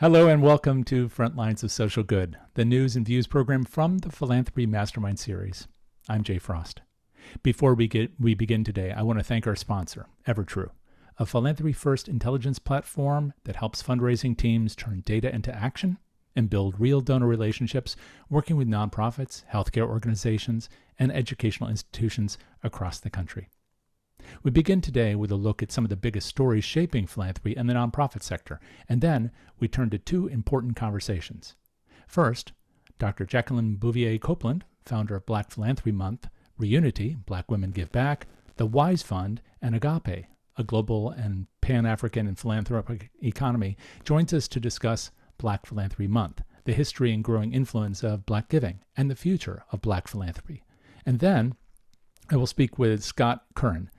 Hello and welcome to Frontlines of Social Good, the news and views program from the Philanthropy Mastermind series. I'm Jay Frost. Before we begin today, I want to thank our sponsor, Evertrue, a philanthropy-first intelligence platform that helps fundraising teams turn data into action and build real donor relationships, working with nonprofits, healthcare organizations, and educational institutions across the country. We begin today with a look at some of the biggest stories shaping philanthropy and the nonprofit sector, and then we turn to two important conversations. First, Dr. Jacqueline Bouvier Copeland, founder of Black Philanthropy Month, Reunity, Black Women Give Back, the WISE Fund, and AGAPE, a global and Pan-African and philanthropic economy, joins us to discuss Black Philanthropy Month, the history and growing influence of Black giving, and the future of Black philanthropy. And then I will speak with Scott Curran,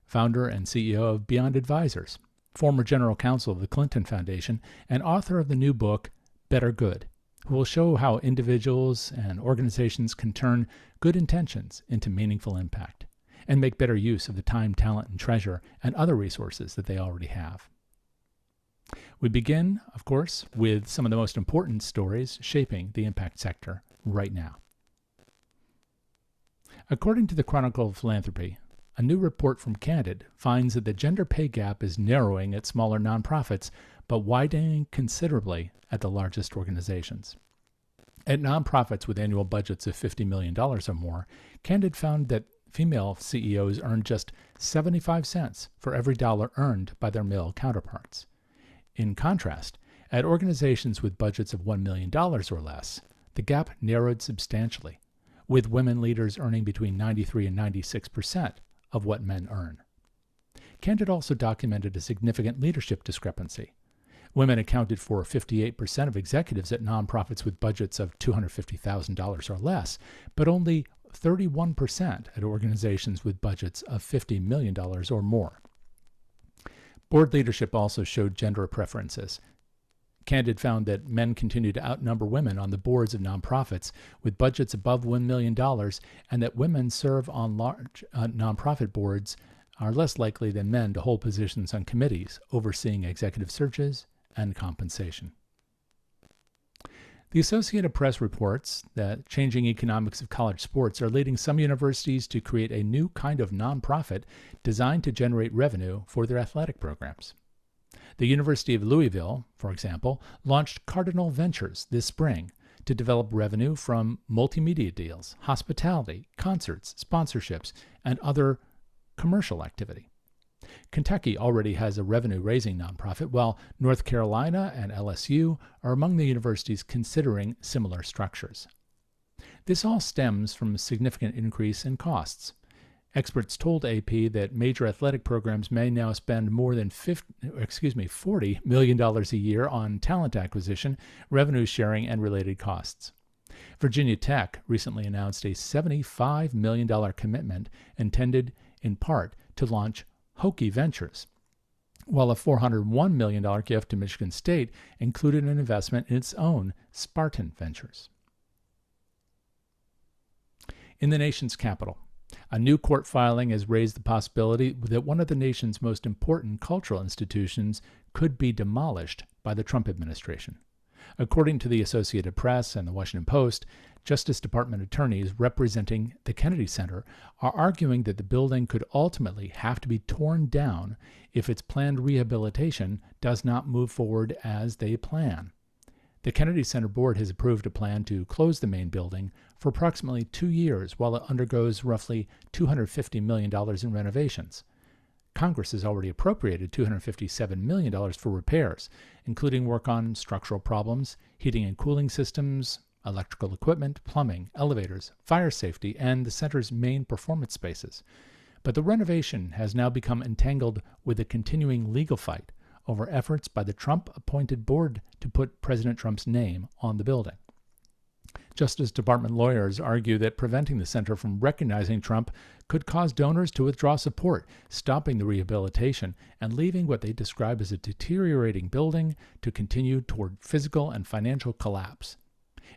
founder and CEO of Beyond Advisors, former General Counsel of the Clinton Foundation, and author of the new book, Better Good, who will show how individuals and organizations can turn good intentions into meaningful impact and make better use of the time, talent, and treasure and other resources that they already have. We begin, of course, with some of the most important stories shaping the impact sector right now. According to the Chronicle of Philanthropy, a new report from Candid finds that the gender pay gap is narrowing at smaller nonprofits, but widening considerably at the largest organizations. At nonprofits with annual budgets of $50 million or more, Candid found that female CEOs earn just 75 cents for every dollar earned by their male counterparts. In contrast, at organizations with budgets of $1 million or less, the gap narrowed substantially, with women leaders earning between 93 and 96% of what men earn. Candid also documented a significant leadership discrepancy. Women accounted for 58% of executives at nonprofits with budgets of $250,000 or less, but only 31% at organizations with budgets of $50 million or more. Board leadership also showed gender preferences. Candid found that men continue to outnumber women on the boards of nonprofits with budgets above $1 million, and that women serve on large nonprofit boards are less likely than men to hold positions on committees overseeing executive searches and compensation. The Associated Press reports that changing economics of college sports are leading some universities to create a new kind of nonprofit designed to generate revenue for their athletic programs. The University of Louisville, for example, launched Cardinal Ventures this spring to develop revenue from multimedia deals, hospitality, concerts, sponsorships, and other commercial activity. Kentucky already has a revenue-raising nonprofit, while North Carolina and LSU are among the universities considering similar structures. This all stems from a significant increase in costs. Experts told AP that major athletic programs may now spend more than $40 million a year on talent acquisition, revenue sharing, and related costs. Virginia Tech recently announced a $75 million commitment intended in part to launch Hokie Ventures, while a $401 million gift to Michigan State included an investment in its own Spartan Ventures. In the nation's capital, a new court filing has raised the possibility that one of the nation's most important cultural institutions could be demolished by the Trump administration. According to the Associated Press and the Washington Post, Justice Department attorneys representing the Kennedy Center are arguing that the building could ultimately have to be torn down if its planned rehabilitation does not move forward as they plan. The Kennedy Center Board has approved a plan to close the main building for approximately 2 years while it undergoes roughly $250 million in renovations. Congress has already appropriated $257 million for repairs, including work on structural problems, heating and cooling systems, electrical equipment, plumbing, elevators, fire safety, and the center's main performance spaces. But the renovation has now become entangled with a continuing legal fight over efforts by the Trump-appointed board to put President Trump's name on the building. Justice Department lawyers argue that preventing the center from recognizing Trump could cause donors to withdraw support, stopping the rehabilitation and leaving what they describe as a deteriorating building to continue toward physical and financial collapse.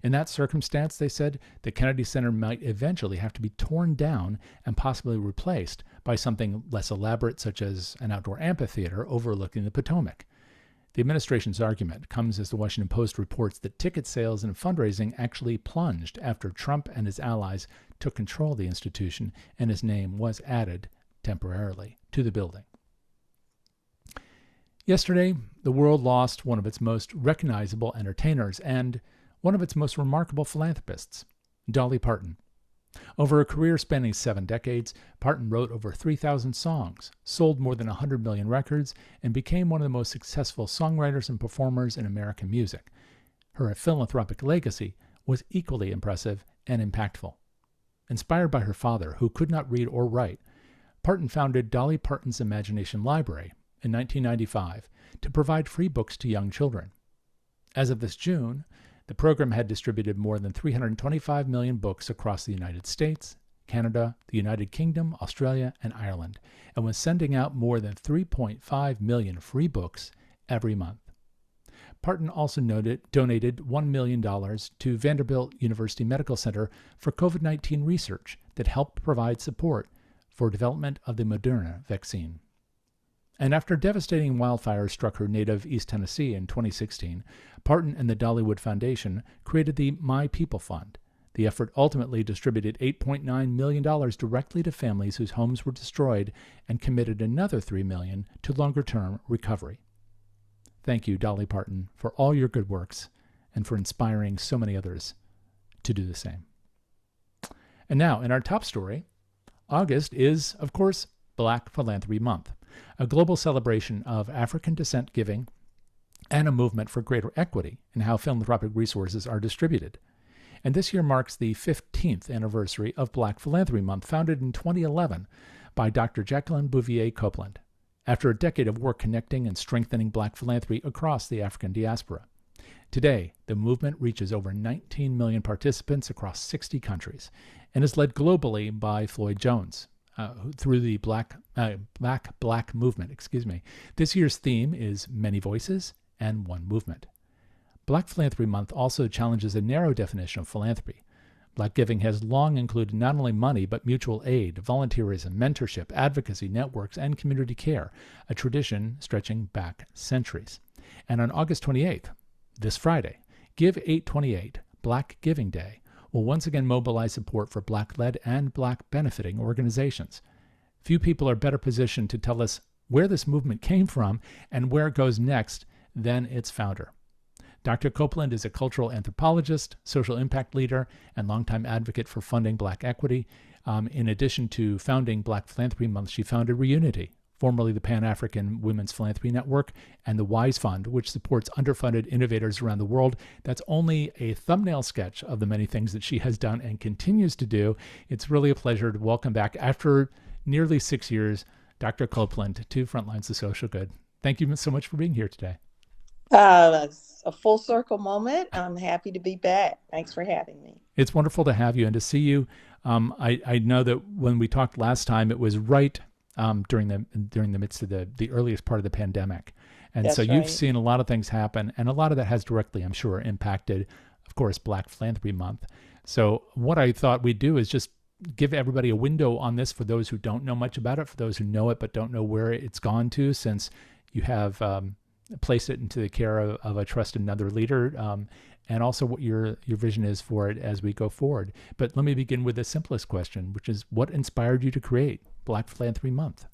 In that circumstance, they said, the Kennedy Center might eventually have to be torn down and possibly replaced by something less elaborate, such as an outdoor amphitheater overlooking the Potomac. The administration's argument comes as the Washington Post reports that ticket sales and fundraising actually plunged after Trump and his allies took control of the institution and his name was added temporarily to the building. Yesterday, the world lost one of its most recognizable entertainers and one of its most remarkable philanthropists, Dolly Parton. Over a career spanning 7 decades, Parton wrote over 3,000 songs, sold more than 100 million records, and became one of the most successful songwriters and performers in American music. Her philanthropic legacy was equally impressive and impactful. Inspired by her father, who could not read or write, Parton founded Dolly Parton's Imagination Library in 1995 to provide free books to young children. As of this June, the program had distributed more than 325 million books across the United States, Canada, the United Kingdom, Australia, and Ireland, and was sending out more than 3.5 million free books every month. Parton also donated $1 million to Vanderbilt University Medical Center for COVID-19 research that helped provide support for development of the Moderna vaccine. And after devastating wildfires struck her native East Tennessee in 2016, Parton and the Dollywood Foundation created the My People Fund. The effort ultimately distributed $8.9 million directly to families whose homes were destroyed and committed another $3 million to longer-term recovery. Thank you, Dolly Parton, for all your good works and for inspiring so many others to do the same. And now, in our top story, August is, of course, Black Philanthropy Month, a global celebration of African descent giving and a movement for greater equity in how philanthropic resources are distributed. And this year marks the 15th anniversary of Black Philanthropy Month, founded in 2011 by Dr. Jacqueline Bouvier Copeland, after a decade of work connecting and strengthening Black philanthropy across the African diaspora. Today, the movement reaches over 19 million participants across 60 countries and is led globally by Floyd Jones, through the Black movement. This year's theme is Many Voices and One Movement. Black Philanthropy Month also challenges a narrow definition of philanthropy. Black giving has long included not only money, but mutual aid, volunteerism, mentorship, advocacy, networks, and community care, a tradition stretching back centuries. And on August 28th, this Friday, Give 828, Black Giving Day, will once again mobilize support for Black-led and Black-benefiting organizations. Few people are better positioned to tell us where this movement came from and where it goes next than its founder. Dr. Copeland is a cultural anthropologist, social impact leader, and longtime advocate for funding Black equity. In addition to founding Black Philanthropy Month, she founded Reunity, formerly the Pan-African Women's Philanthropy Network, and the WISE Fund, which supports underfunded innovators around the world. That's only a thumbnail sketch of the many things that she has done and continues to do. It's really a pleasure to welcome back, after nearly 6 years, Dr. Copeland to Frontlines of Social Good. Thank you so much for being here today. That's a full circle moment. I'm happy to be back. Thanks for having me. It's wonderful to have you and to see you. I know that when we talked last time, it was right during the midst of the earliest part of the pandemic. And That's so right. You've seen a lot of things happen, and a lot of that has directly, I'm sure, impacted, of course, Black Philanthropy Month. So what I thought we'd do is just give everybody a window on this for those who don't know much about it, for those who know it but don't know where it's gone to, since you have placed it into the care of a trusted another leader, and also what your vision is for it as we go forward. But let me begin with the simplest question, which is, what inspired you to create Black Philanthropy Month?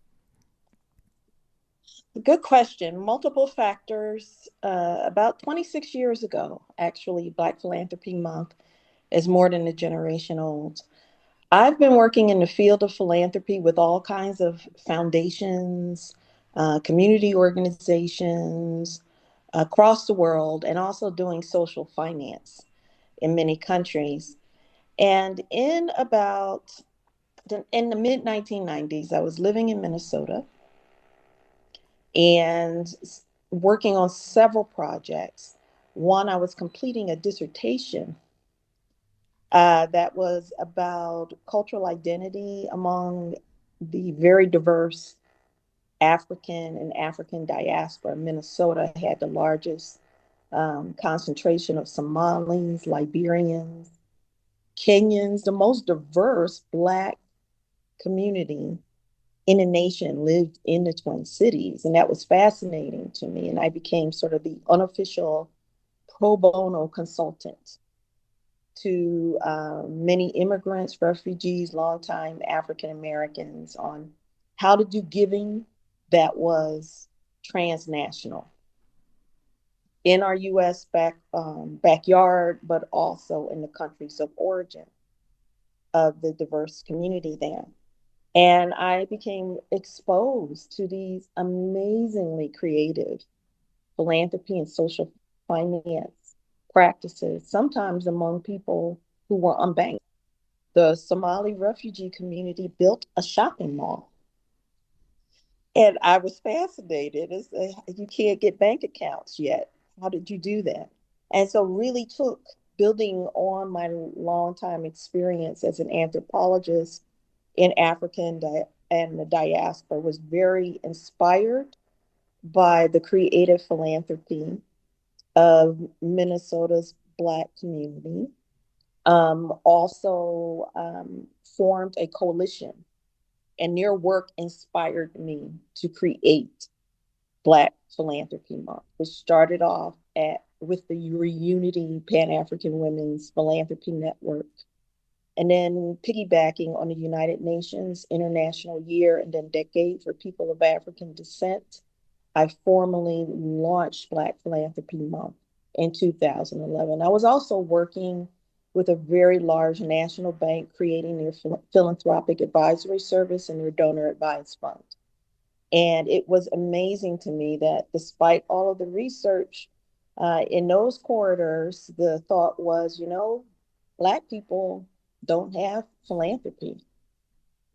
Good question. Multiple factors. About 26 years ago, actually, Black Philanthropy Month is more than a generation old. I've been working in the field of philanthropy with all kinds of foundations, community organizations across the world, and also doing social finance in many countries. And in the mid 1990s, I was living in Minnesota and working on several projects. One, I was completing a dissertation that was about cultural identity among the very diverse African and African diaspora. Minnesota had the largest concentration of Somalis, Liberians, Kenyans, the most diverse Black community in a nation lived in the Twin Cities. And that was fascinating to me. And I became sort of the unofficial pro bono consultant to many immigrants, refugees, longtime African Americans on how to do giving that was transnational in our U.S. Backyard, but also in the countries of origin of the diverse community there. And I became exposed to these amazingly creative philanthropy and social finance practices, sometimes among people who were unbanked. The Somali refugee community built a shopping mall. And I was fascinated. You can't get bank accounts yet. How did you do that? And so, really took building on my longtime experience as an anthropologist in Africa and the diaspora, was very inspired by the creative philanthropy of Minnesota's Black community. Also formed a coalition, and their work inspired me to create Black Philanthropy Month, which started off with the Reunity Pan-African Women's Philanthropy Network, and then piggybacking on the United Nations International Year and then Decade for People of African Descent. I formally launched Black Philanthropy Month in 2011. I was also working with a very large national bank creating their philanthropic advisory service and their donor advised fund. And it was amazing to me that despite all of the research in those corridors, the thought was, Black people don't have philanthropy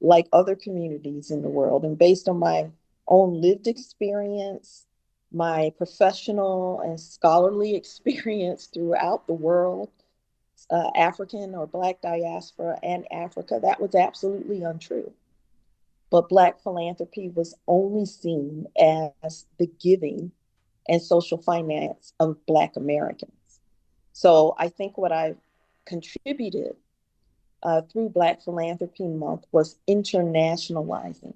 like other communities in the world. And based on my own lived experience, my professional and scholarly experience throughout the world, African or Black diaspora and Africa, that was absolutely untrue. But Black philanthropy was only seen as the giving and social finance of Black Americans. So I think what I contributed through Black Philanthropy Month was internationalizing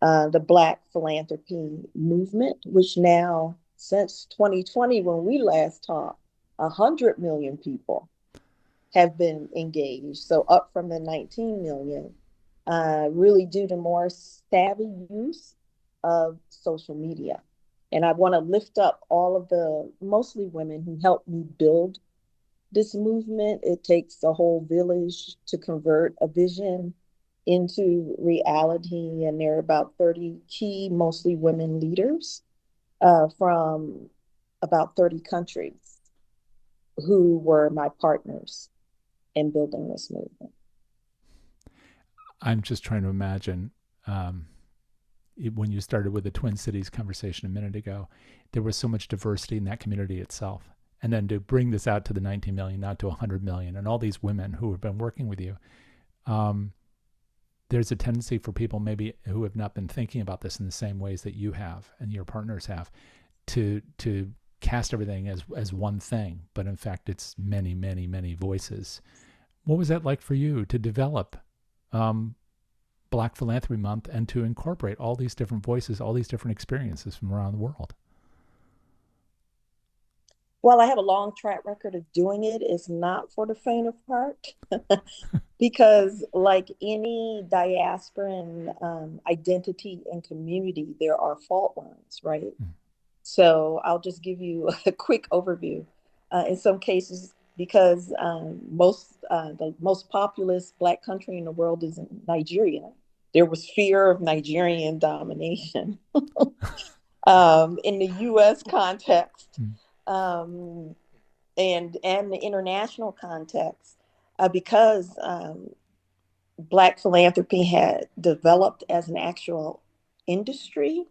the Black philanthropy movement, which now, since 2020, when we last talked, 100 million people have been engaged. So up from the 19 million, really due to more savvy use of social media. And I want to lift up all of the mostly women who helped me build this movement. It takes a whole village to convert a vision into reality. And there are about 30 key, mostly women leaders from about 30 countries who were my partners in building this movement. I'm just trying to imagine when you started with the Twin Cities conversation a minute ago, there was so much diversity in that community itself. And then to bring this out to the 19 million, not to 100 million, and all these women who have been working with you, there's a tendency for people maybe who have not been thinking about this in the same ways that you have and your partners have to cast everything as one thing. But in fact, it's many, many, many voices. What was that like for you to develop Black Philanthropy Month and to incorporate all these different voices, all these different experiences from around the world? Well, I have a long track record of doing it. It's not for the faint of heart because, like any diasporan identity and community, there are fault lines, right? Mm. So I'll just give you a quick overview. In some cases, because the most populous Black country in the world is in Nigeria, there was fear of Nigerian domination. In the U.S. context, and the international context, because Black philanthropy had developed as an actual industry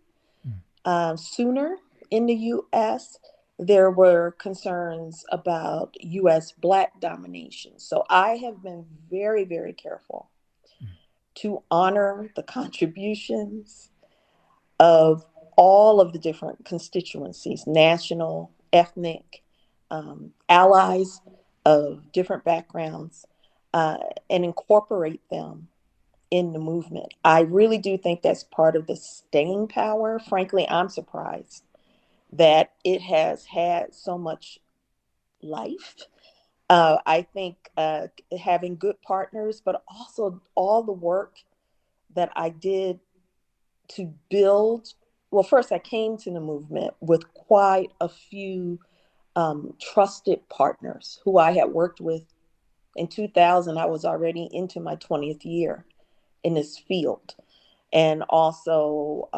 sooner in the U.S., there were concerns about U.S. Black domination. So I have been very, very careful to honor the contributions of all of the different constituencies, national, ethnic, allies of different backgrounds, and incorporate them in the movement. I really do think that's part of the staying power. Frankly, I'm surprised that it has had so much life. I think having good partners, but also all the work that I did to build. Well, first, I came to the movement with quite a few trusted partners who I had worked with. In 2000, I was already into my 20th year in this field, and also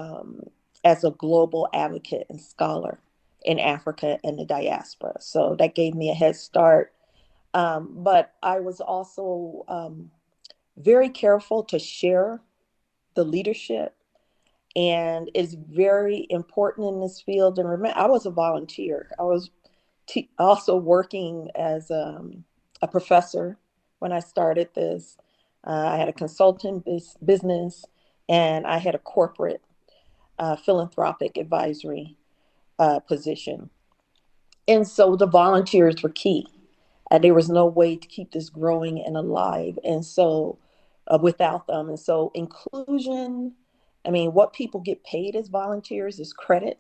as a global advocate and scholar in Africa and the diaspora. So that gave me a head start. But I was also very careful to share the leadership. And it's very important in this field. And remember, I was a volunteer. I was also working as a professor when I started this. I had a consultant business, and I had a corporate philanthropic advisory position. And so the volunteers were key. There was no way to keep this growing and alive. And so without them. And so inclusion, I mean, what people get paid as volunteers is credit,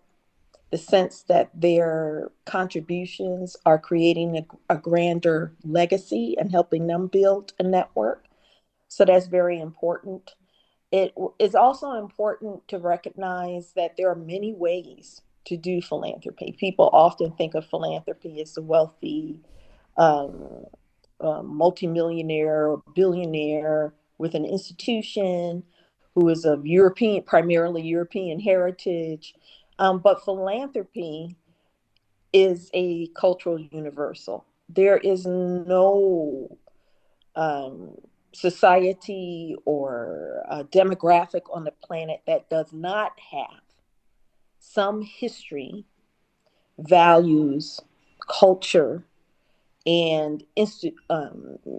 the sense that their contributions are creating a grander legacy and helping them build a network. So that's very important. It is also important to recognize that there are many ways to do philanthropy. People often think of philanthropy as the wealthy um, multimillionaire or billionaire with an institution who is of European, primarily European heritage. But philanthropy is a cultural universal. There is no um, society or demographic on the planet that does not have some history, values, culture, and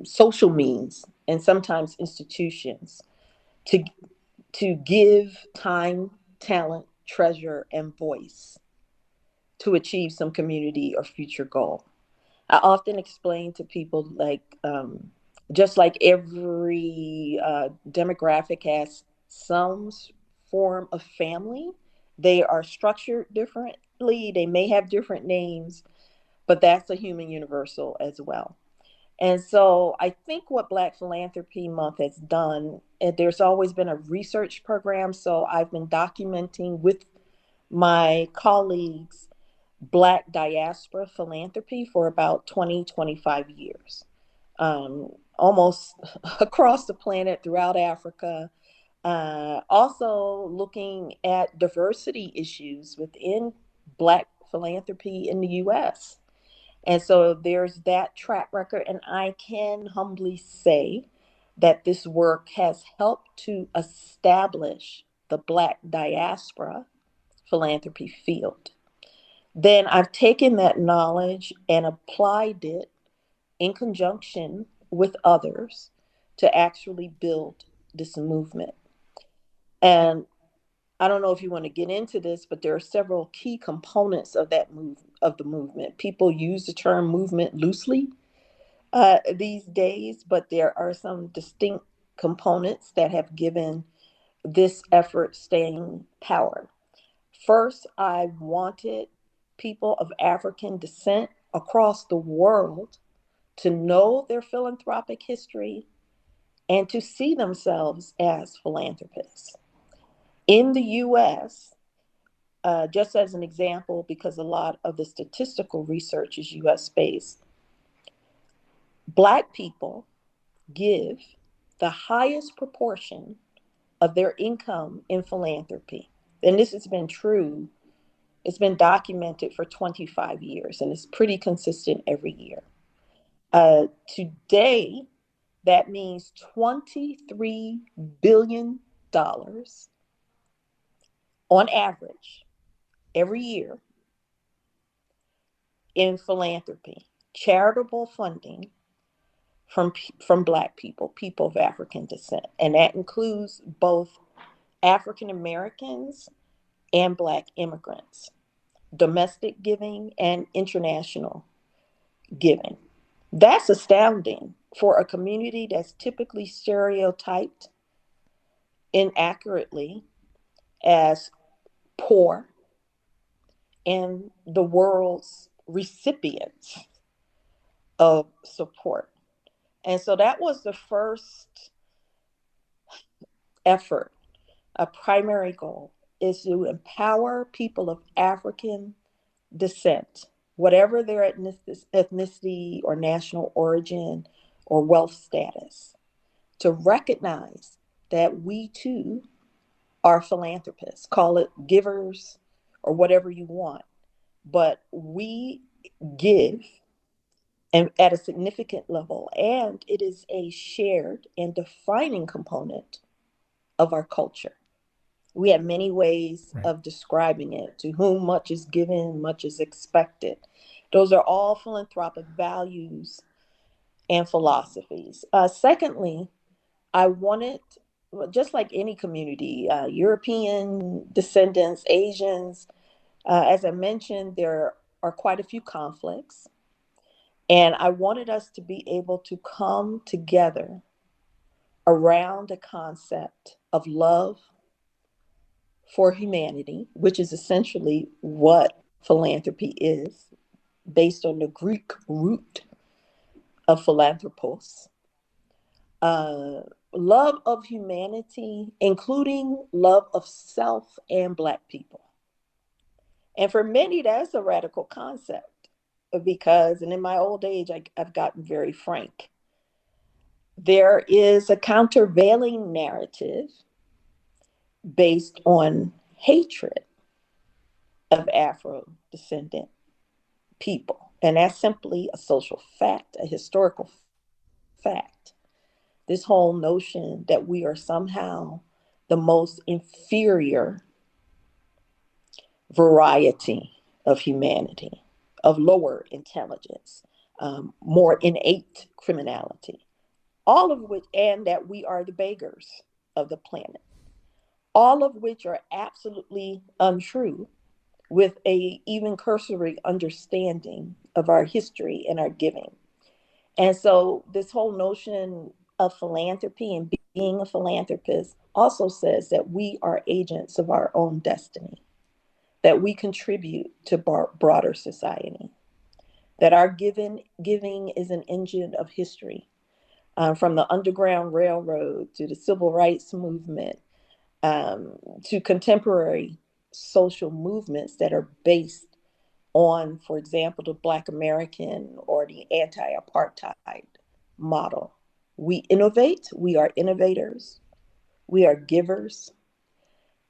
social means, and sometimes institutions to give time, talent, treasure, and voice to achieve some community or future goal. I often explain to people just like every demographic has some form of family, they are structured differently. They may have different names, but that's a human universal as well. And so I think what Black Philanthropy Month has done, there's always been a research program. So I've been documenting with my colleagues Black diaspora philanthropy for about 20, 25 years, almost across the planet, throughout Africa. Also looking at diversity issues within Black philanthropy in the US. And so there's that track record. And I can humbly say that this work has helped to establish the Black diaspora philanthropy field. Then I've taken that knowledge and applied it in conjunction with others to actually build this movement. And I don't know if you want to get into this, but there are several key components of that of the movement. People use the term movement loosely these days, but there are some distinct components that have given this effort staying power. First, I wanted people of African descent across the world to know their philanthropic history and to see themselves as philanthropists. In the US, just as an example, because a lot of the statistical research is US based, Black people give the highest proportion of their income in philanthropy. And this has been true. It's been documented for 25 years, and it's pretty consistent every year. Today, that means $23 billion on average every year in philanthropy, charitable funding from Black people, people of African descent. And that includes both African Americans and Black immigrants, domestic giving and international giving. That's astounding for a community that's typically stereotyped inaccurately as poor and the world's recipients of support. And so that was the first effort. A primary goal is to empower people of African descent, whatever their ethnicity or national origin or wealth status, to recognize that we too are philanthropists. Call it givers or whatever you want, but we give and at a significant level, and it is a shared and defining component of our culture. We have many ways Right. of describing it. To whom much is given, much is expected. Those are all philanthropic values and philosophies. Secondly, I wanted, just like any community, European descendants, Asians, as I mentioned, there are quite a few conflicts. And I wanted us to be able to come together around the concept of love for humanity, which is essentially what philanthropy is, based on the Greek root of philanthropos. Uh, Love of humanity, including love of self and Black people. And for many, that's a radical concept because, and in my old age, I've gotten very frank. There is a countervailing narrative based on hatred of Afro descendant people. And that's simply a social fact, a historical fact. This whole notion that we are somehow the most inferior variety of humanity, of lower intelligence, more innate criminality, all of which, and that we are the beggars of the planet, all of which are absolutely untrue with a even cursory understanding of our history and our giving. And so this whole notion of philanthropy and being a philanthropist also says that we are agents of our own destiny, that we contribute to broader society, that our giving is an engine of history, from the Underground Railroad to the Civil Rights Movement, to contemporary social movements that are based on, for example, the Black American or the anti apartheid model. We innovate, we are innovators, we are givers,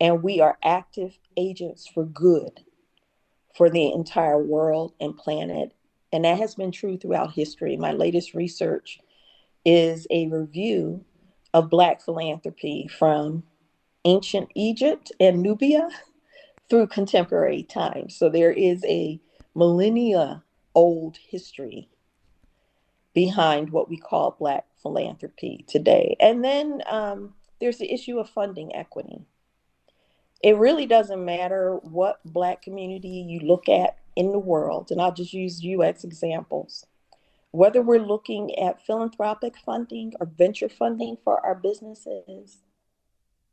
and we are active agents for good for the entire world and planet. And that has been true throughout history. My latest research is a review of Black philanthropy from ancient Egypt and Nubia through contemporary times. So there is a millennia old history behind what we call Black philanthropy today. And then there's the issue of funding equity. It really doesn't matter what Black community you look at in the world, and I'll just use US examples. Whether we're looking at philanthropic funding or venture funding for our businesses,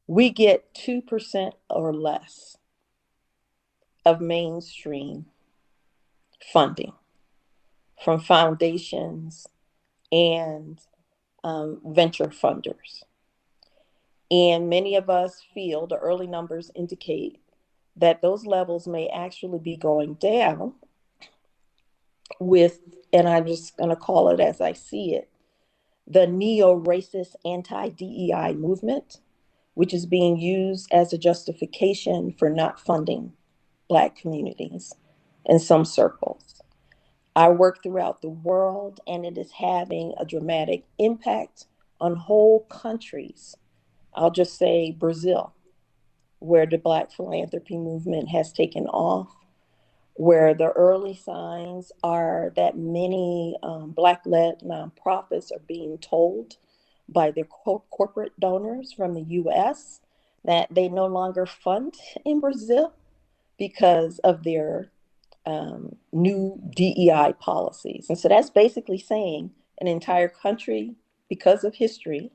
we get 2% or less of mainstream funding from foundations and venture funders. And many of us feel the early numbers indicate that those levels may actually be going down with, and I'm just going to call it as I see it, the neo racist anti DEI movement, which is being used as a justification for not funding Black communities in some circles. I work throughout the world, and it is having a dramatic impact on whole countries. I'll just say Brazil, where the Black philanthropy movement has taken off, where the early signs are that many Black led nonprofits are being told by their corporate donors from the US that they no longer fund in Brazil because of their new DEI policies. And so that's basically saying an entire country, because of history,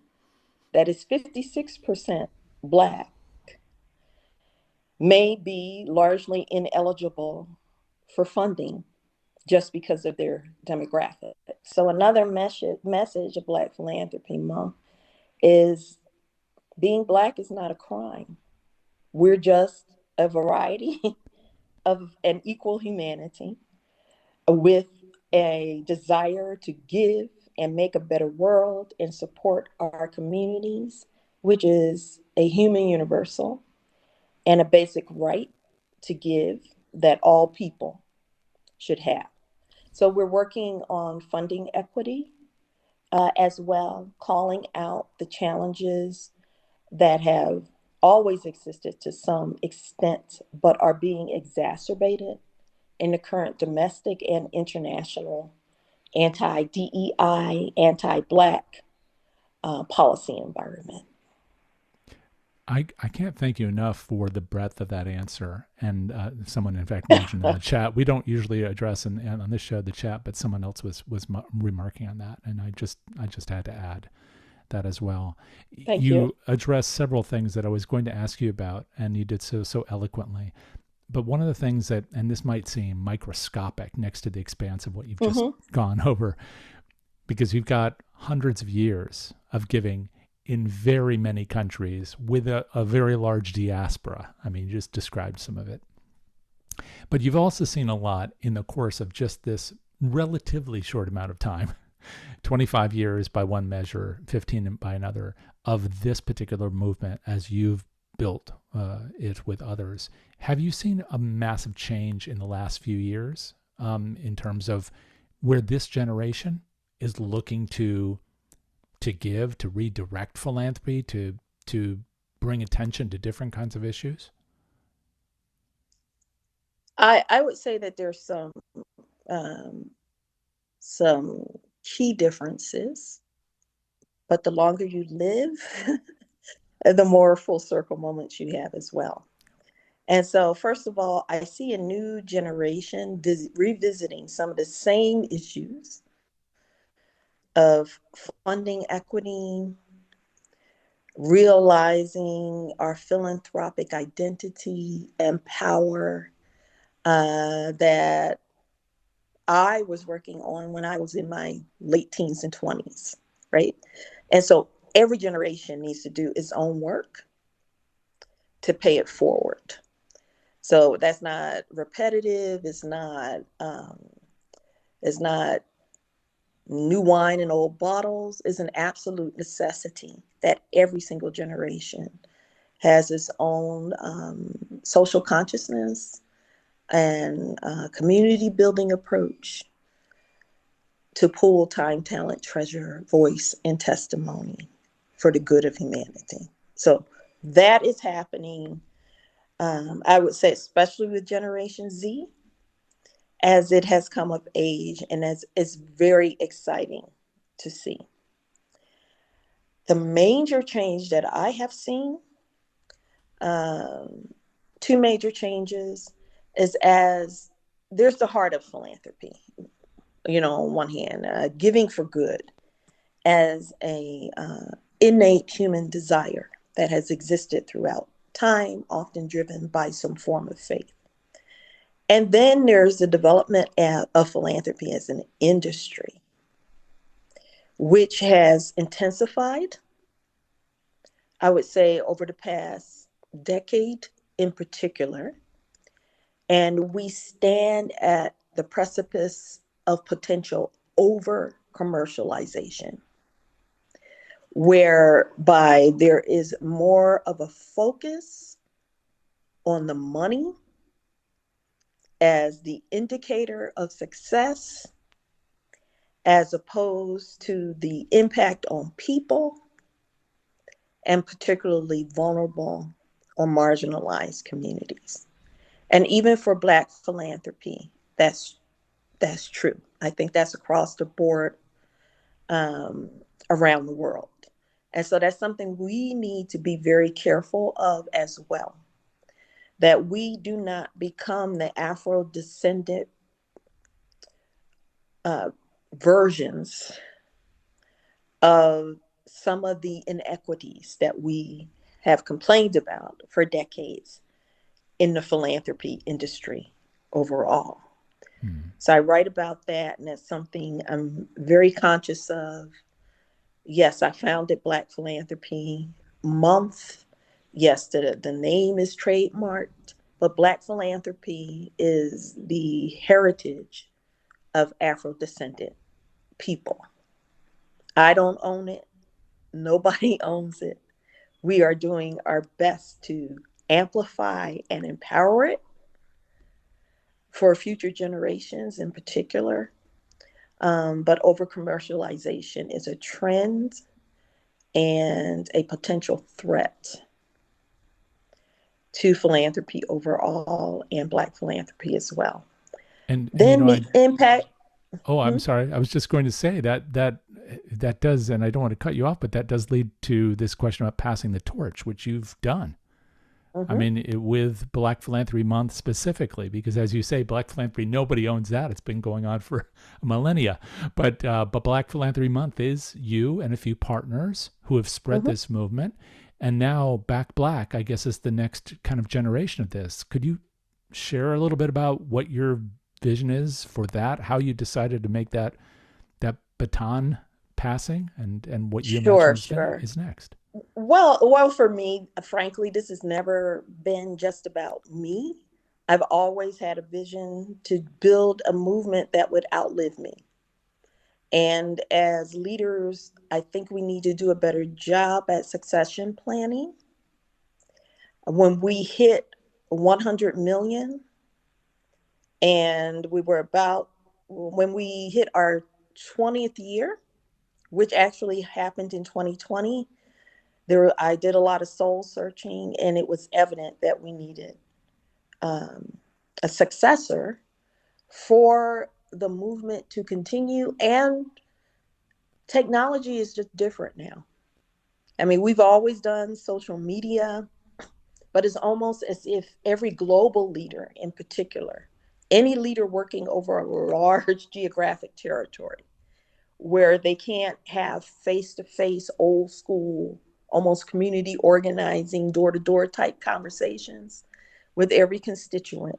that is 56% Black may be largely ineligible for funding just because of their demographic. So another message of Black Philanthropy Month is being Black is not a crime. We're just a variety of an equal humanity with a desire to give and make a better world and support our communities, which is a human universal and a basic right to give that all people should have. So we're working on funding equity as well, calling out the challenges that have always existed to some extent, but are being exacerbated in the current domestic and international anti-DEI, anti-Black policy environment. I can't thank you enough for the breadth of that answer. And someone, in fact, mentioned in the chat, we don't usually address on this show the chat, but someone else was remarking on that, and I just had to add that as well. Thank you. Addressed several things that I was going to ask you about, and you did so eloquently. But one of the things that, and this might seem microscopic next to the expanse of what you've just gone over, because you've got hundreds of years of giving in very many countries with a very large diaspora. I mean, you just described some of it. But you've also seen a lot in the course of just this relatively short amount of time, 25 years by one measure, 15 by another, of this particular movement as you've built it with others. Have you seen a massive change in the last few years in terms of where this generation is looking to give, to redirect philanthropy, to bring attention to different kinds of issues? I would say that there's some key differences, but the longer you live, the more full circle moments you have as well. And so, first of all, I see a new generation revisiting some of the same issues of funding equity, realizing our philanthropic identity and power that I was working on when I was in my late teens and 20s, right? And so every generation needs to do its own work to pay it forward. So that's not repetitive. It's not new wine in old bottles. It's an absolute necessity that every single generation has its own social consciousness and community building approach to pull time, talent, treasure, voice, and testimony for the good of humanity. So that is happening, I would say, especially with Generation Z, as it has come of age, and as it's very exciting to see. The major change that I have seen, two major changes, is as there's the heart of philanthropy, on one hand, giving for good as a innate human desire that has existed throughout time, often driven by some form of faith. And then there's the development of philanthropy as an industry, which has intensified, I would say, over the past decade in particular. And we stand at the precipice of potential over commercialization, whereby there is more of a focus on the money as the indicator of success, as opposed to the impact on people, and particularly vulnerable or marginalized communities. And even for Black philanthropy, that's true. I think that's across the board around the world. And so that's something we need to be very careful of as well, that we do not become the Afro-descendant versions of some of the inequities that we have complained about for decades in the philanthropy industry overall. So I write about that, and that's something I'm very conscious of. Yes, I founded Black Philanthropy Month. Yes, the name is trademarked, but Black Philanthropy is the heritage of Afro-descendant people. I don't own it. Nobody owns it. We are doing our best to amplify and empower it for future generations in particular. But over commercialization is a trend and a potential threat to philanthropy overall and Black philanthropy as well. And Then the impact. Oh, I'm sorry. I was just going to say that does, and I don't want to cut you off, but that does lead to this question about passing the torch, which you've done. I mean, with Black Philanthropy Month specifically, because as you say, Black Philanthropy, nobody owns that. It's been going on for millennia. But Black Philanthropy Month is you and a few partners who have spread this movement. And now Back Black, I guess, is the next kind of generation of this. Could you share a little bit about what your vision is for that, how you decided to make that baton passing, and what you imagine is next? Well, for me, frankly, this has never been just about me. I've always had a vision to build a movement that would outlive me. And as leaders, I think we need to do a better job at succession planning. When we hit 100 million, and when we hit our 20th year, which actually happened in 2020, I did a lot of soul searching, and it was evident that we needed a successor for the movement to continue. And technology is just different now. I mean, we've always done social media, but it's almost as if every global leader in particular, any leader working over a large geographic territory where they can't have face-to-face, old school, almost community organizing, door-to-door type conversations with every constituent,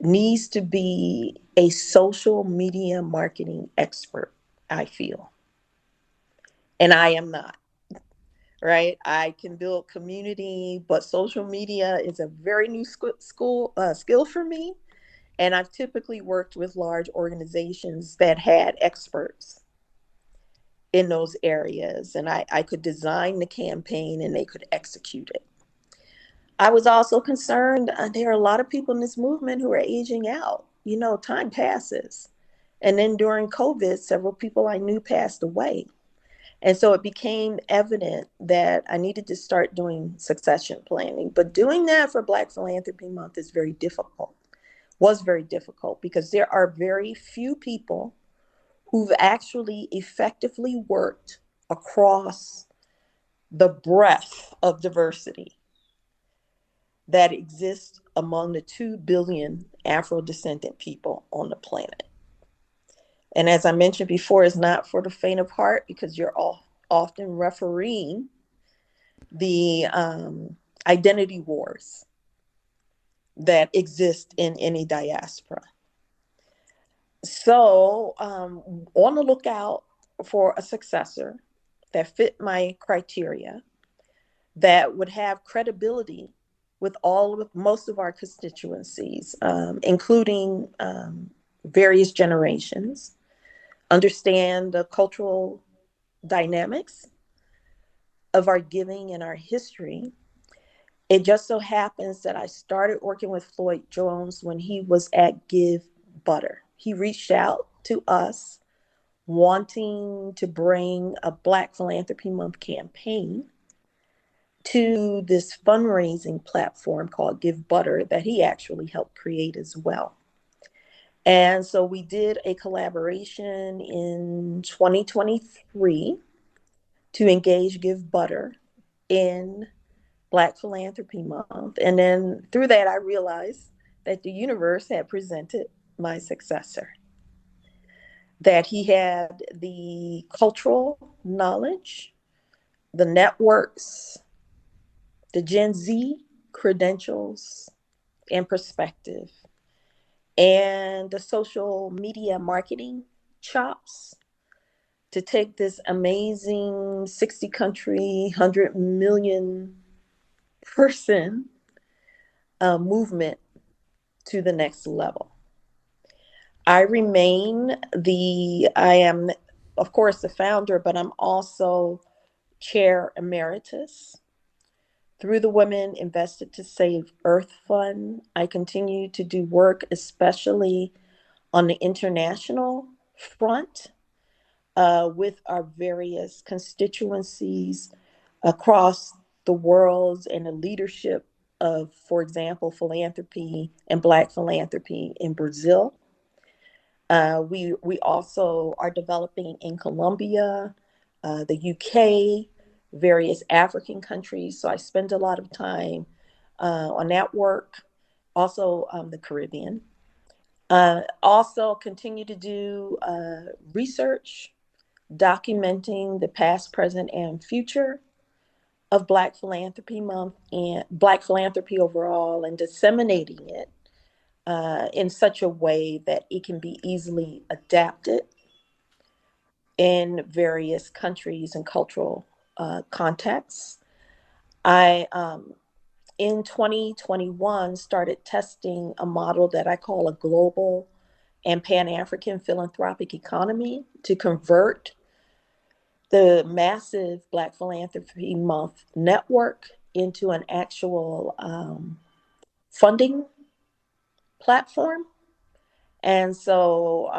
needs to be a social media marketing expert, I feel. And I am not, right? I can build community, but social media is a very new skill for me. And I've typically worked with large organizations that had experts in those areas, and I could design the campaign and they could execute it. I was also concerned, there are a lot of people in this movement who are aging out. You know, time passes. And then during COVID, several people I knew passed away. And so it became evident that I needed to start doing succession planning. But doing that for Black Philanthropy Month was very difficult because there are very few people who've actually effectively worked across the breadth of diversity that exists among the 2 billion Afro-descendant people on the planet. And as I mentioned before, it's not for the faint of heart, because you're often refereeing the identity wars that exist in any diaspora. So on the lookout for a successor that fit my criteria, that would have credibility with most of our constituencies, including various generations, understand the cultural dynamics of our giving and our history. It just so happens that I started working with Floyd Jones when he was at Give Butter. He reached out to us wanting to bring a Black Philanthropy Month campaign to this fundraising platform called Give Butter that he actually helped create as well. And so we did a collaboration in 2023 to engage Give Butter in Black Philanthropy Month. And then through that, I realized that the universe had presented my successor, that he had the cultural knowledge, the networks, the Gen Z credentials and perspective, and the social media marketing chops to take this amazing 60 country, 100 million person movement to the next level. I am, of course, the founder, but I'm also chair emeritus. Through the Women Invested to Save Earth Fund, I continue to do work, especially on the international front, with our various constituencies across the world and the leadership of, for example, philanthropy and Black philanthropy in Brazil. We also are developing in Colombia, the UK, various African countries. So I spend a lot of time on that work. Also, the Caribbean. Also, continue to do research, documenting the past, present, and future of Black Philanthropy Month and Black philanthropy overall, and disseminating it in such a way that it can be easily adapted in various countries and cultural contexts. I, in 2021, started testing a model that I call a global and Pan-African philanthropic economy to convert the massive Black Philanthropy Month network into an actual funding platform. And so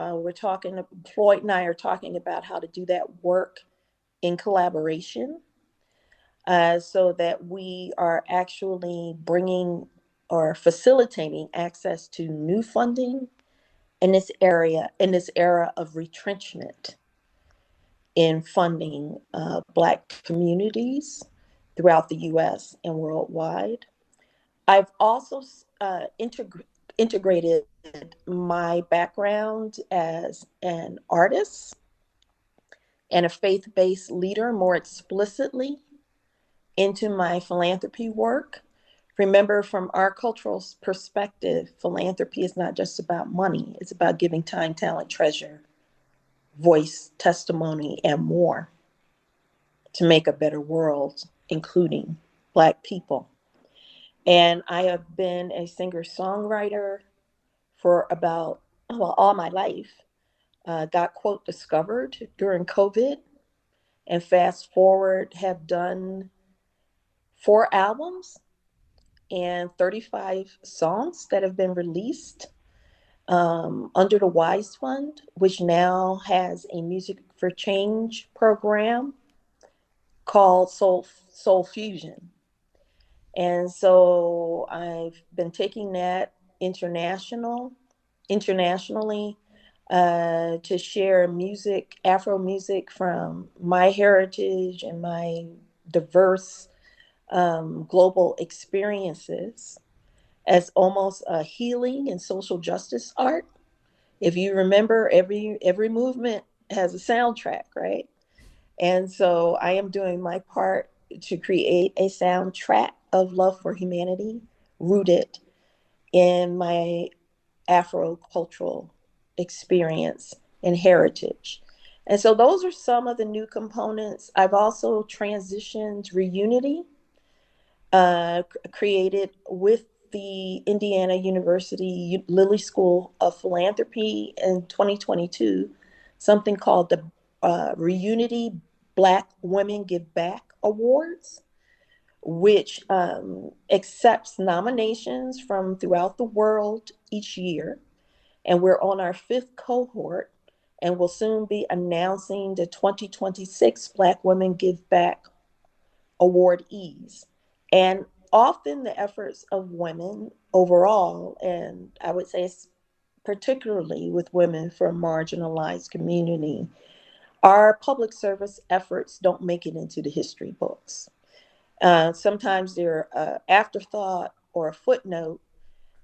Floyd and I are talking about how to do that work in collaboration, so that we are actually bringing or facilitating access to new funding in this era of retrenchment in funding Black communities throughout the US and worldwide. I've also integrated my background as an artist and a faith-based leader more explicitly into my philanthropy work. Remember, from our cultural perspective, philanthropy is not just about money, it's about giving time, talent, treasure, voice, testimony, and more to make a better world, including Black people. And I have been a singer-songwriter for about, well, all my life. Got quote discovered during COVID, and fast forward have done 4 albums and 35 songs that have been released under the Wise Fund, which now has a Music for Change program called Soul Fusion. And so I've been taking that internationally, to share music, Afro music from my heritage and my diverse global experiences as almost a healing and social justice art. If you remember, every movement has a soundtrack, right? And so I am doing my part to create a soundtrack of love for humanity rooted in my Afro cultural experience and heritage. And so those are some of the new components. I've also transitioned Reunity, created with the Indiana University Lilly School of Philanthropy in 2022, something called the Reunity Black Women Give Back Awards, which accepts nominations from throughout the world each year. And we're on our 5th cohort, and we'll soon be announcing the 2026 Black Women Give Back awardees. And often the efforts of women overall, and I would say particularly with women from marginalized community, our public service efforts don't make it into the history books. Sometimes they're an afterthought or a footnote.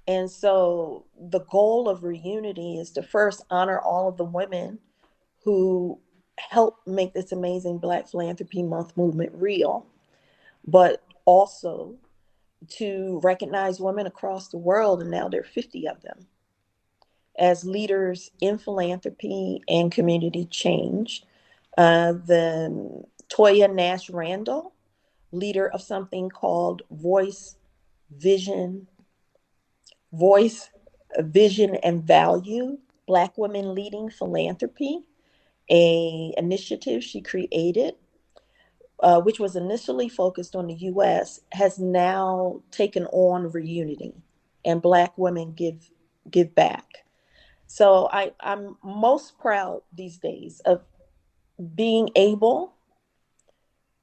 And so the goal of Reunity is to first honor all of the women who helped make this amazing Black Philanthropy Month movement real, but also to recognize women across the world, and now there are 50 of them, as leaders in philanthropy and community change. The Toya Nash Randall, leader of something called Voice, Vision, and Value, Black Women Leading Philanthropy, a initiative she created, which was initially focused on the U.S., has now taken on Reunity, and Black women give back. So I'm most proud these days of being able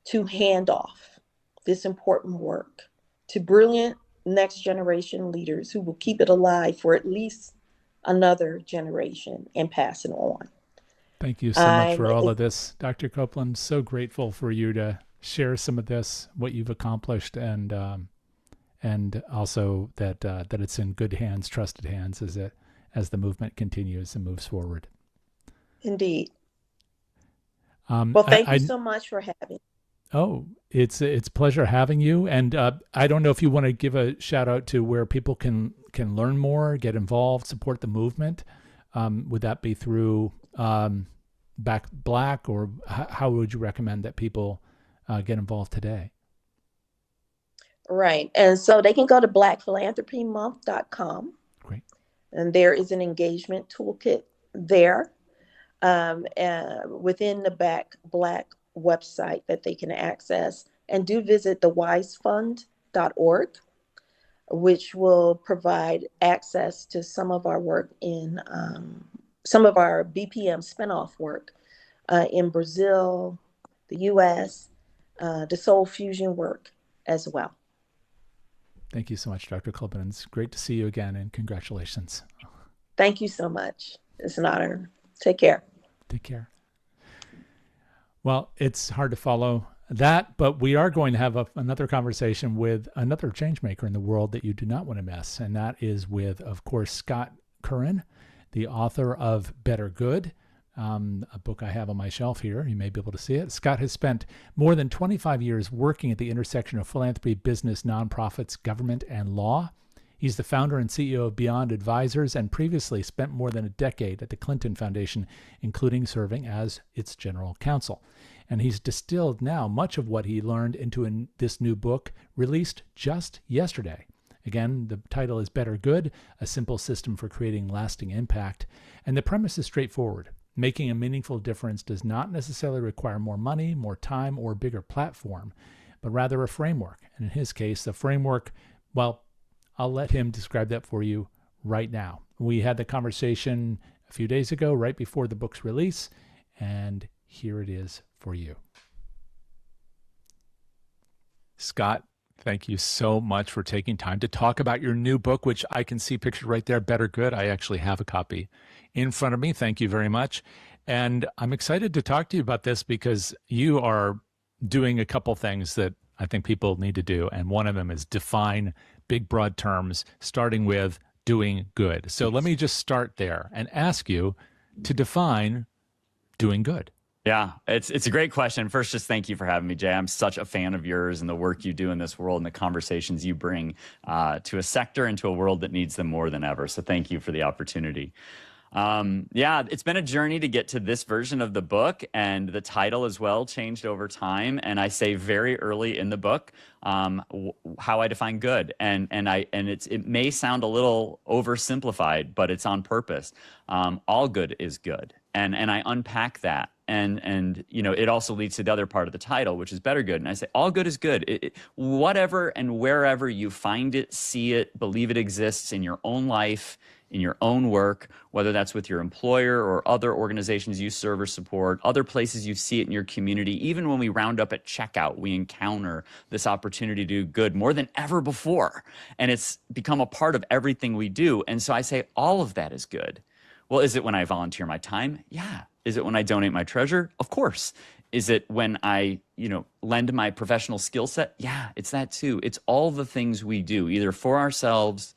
to hand off this important work to brilliant next generation leaders who will keep it alive for at least another generation and pass it on. Thank you so much for all of this, Dr. Copeland. So grateful for you to share some of this, what you've accomplished, and also that it's in good hands, trusted hands, as the movement continues and moves forward. Indeed. Well, thank you so much for having me. Oh, it's a pleasure having you. And I don't know if you want to give a shout out to where people can learn more, get involved, support the movement. Would that be through Back Black, or how would you recommend that people get involved today? Right. And so they can go to blackphilanthropymonth.com. Great. And there is an engagement toolkit there within the Black website that they can access. And do visit the wisefund.org, which will provide access to some of our work in some of our BPM spinoff work in Brazil, the US, the Soul Fusion work as well. Thank you so much, Dr. Copeland. It's great to see you again, and congratulations. Thank you so much. It's an honor. Take care. Take care. Well, it's hard to follow that, but we are going to have another conversation with another changemaker in the world that you do not want to miss, and that is with, of course, Scott Curran, the author of Better Good, a book I have on my shelf here. You may be able to see it. Scott has spent more than 25 years working at the intersection of philanthropy, business, nonprofits, government, and law. He's the founder and CEO of Beyond Advisors, and previously spent more than a decade at the Clinton Foundation, including serving as its General Counsel. And he's distilled now much of what he learned into this new book, released just yesterday. Again, the title is Better Good, a simple system for creating lasting impact. And the premise is straightforward. Making a meaningful difference does not necessarily require more money, more time, or a bigger platform, but rather a framework. And in his case, the framework, well, I'll let him describe that for you right now. We had the conversation a few days ago, right before the book's release, and here it is for you. Scott, thank you so much for taking time to talk about your new book, which I can see pictured right there, Better Good. I actually have a copy in front of me. Thank you very much. And I'm excited to talk to you about this because you are doing a couple things that I think people need to do. And one of them is define big, broad terms, starting with doing good. So let me just start there and ask you to define doing good. Yeah, it's a great question. First, just thank you for having me, Jay. I'm such a fan of yours and the work you do in this world and the conversations you bring to a sector and to a world that needs them more than ever. So thank you for the opportunity. Yeah, it's been a journey to get to this version of the book, and the title as well changed over time. And I say very early in the book how I define good, and it may sound a little oversimplified, but it's on purpose. All good is good, and I unpack that. And you know, it also leads to the other part of the title, which is Better Good. And I say all good is good. Whatever and wherever you find it, see it, believe it exists in your own life, in your own work, whether that's with your employer or other organizations you serve or support, other places you see it in your community. Even when we round up at checkout, we encounter this opportunity to do good more than ever before. And it's become a part of everything we do. And so I say all of that is good. Well, is it when I volunteer my time? Yeah. Is it when I donate my treasure? Of course. Is it when I, lend my professional skill set? Yeah, it's that too. It's all the things we do, either for ourselves,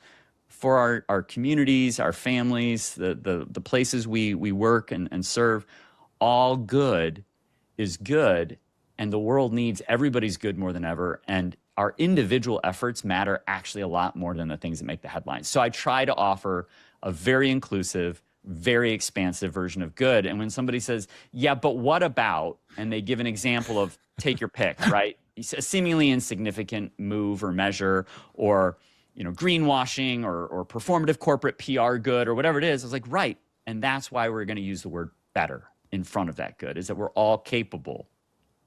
for our communities, our families, the places we work and serve. All good is good, and the world needs everybody's good more than ever. And our individual efforts matter actually a lot more than the things that make the headlines. So I try to offer a very inclusive, very expansive version of good. And when somebody says, yeah, but what about, and they give an example of take your pick, right? A seemingly insignificant move or measure, or greenwashing or performative corporate PR good or whatever it is. I was like, right. And that's why we're going to use the word better in front of that good, is that we're all capable.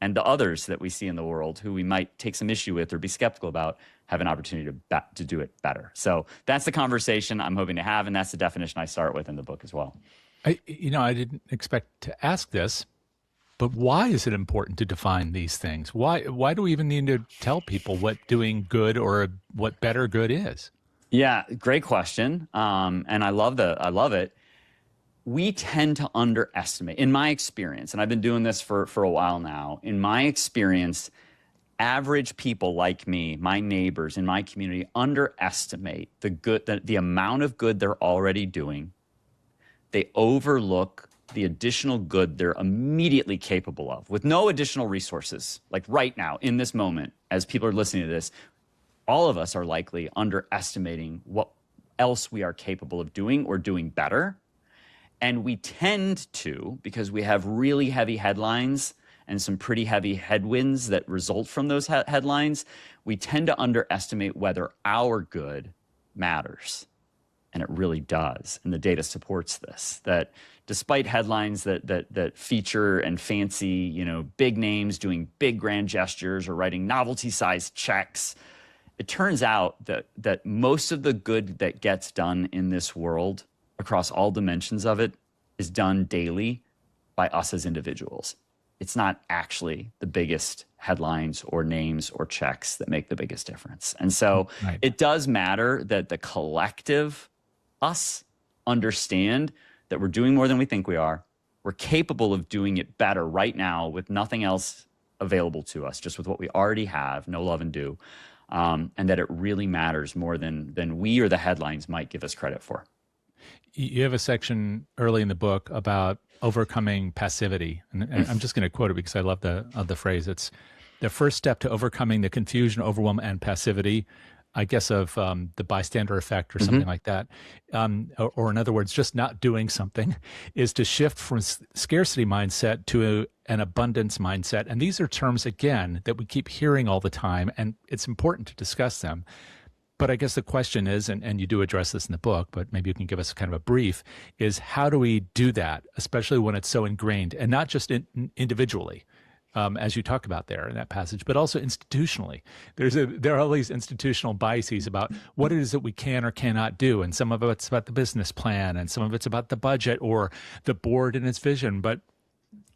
And the others that we see in the world who we might take some issue with or be skeptical about have an opportunity to do it better. So that's the conversation I'm hoping to have, and that's the definition I start with in the book as well. I didn't expect to ask this, but why is it important to define these things? Why do we even need to tell people what doing good or what better good is? Yeah, great question. And I love it. We tend to underestimate, in my experience, and I've been doing this for a while now, in my experience, average people like me, my neighbors in my community, underestimate the amount of good they're already doing. They overlook the additional good they're immediately capable of with no additional resources. Like right now, in this moment, as people are listening to this, all of us are likely underestimating what else we are capable of doing or doing better. And we tend to, because we have really heavy headlines and some pretty heavy headwinds that result from those headlines, we tend to underestimate whether our good matters. And it really does. And the data supports this, that despite headlines that feature and fancy, big names doing big grand gestures or writing novelty-sized checks, it turns out that most of the good that gets done in this world across all dimensions of it is done daily by us as individuals. It's not actually the biggest headlines or names or checks that make the biggest difference. And so It does matter that the collective us understand that we're doing more than we think we are. We're capable of doing it better right now with nothing else available to us, just with what we already have, no love and do, and that it really matters more than we or the headlines might give us credit for. You have a section early in the book about overcoming passivity, and I'm just going to quote it because I love the phrase. It's the first step to overcoming the confusion, overwhelm, and passivity, I guess, of the bystander effect or something like that, or in other words, just not doing something, is to shift from scarcity mindset to an abundance mindset. And these are terms, again, that we keep hearing all the time, and it's important to discuss them. But I guess the question is, and you do address this in the book, but maybe you can give us kind of a brief, is how do we do that, especially when it's so ingrained, and not just individually, as you talk about there in that passage, but also institutionally. There are all these institutional biases about what it is that we can or cannot do, and some of it's about the business plan, and some of it's about the budget or the board and its vision. But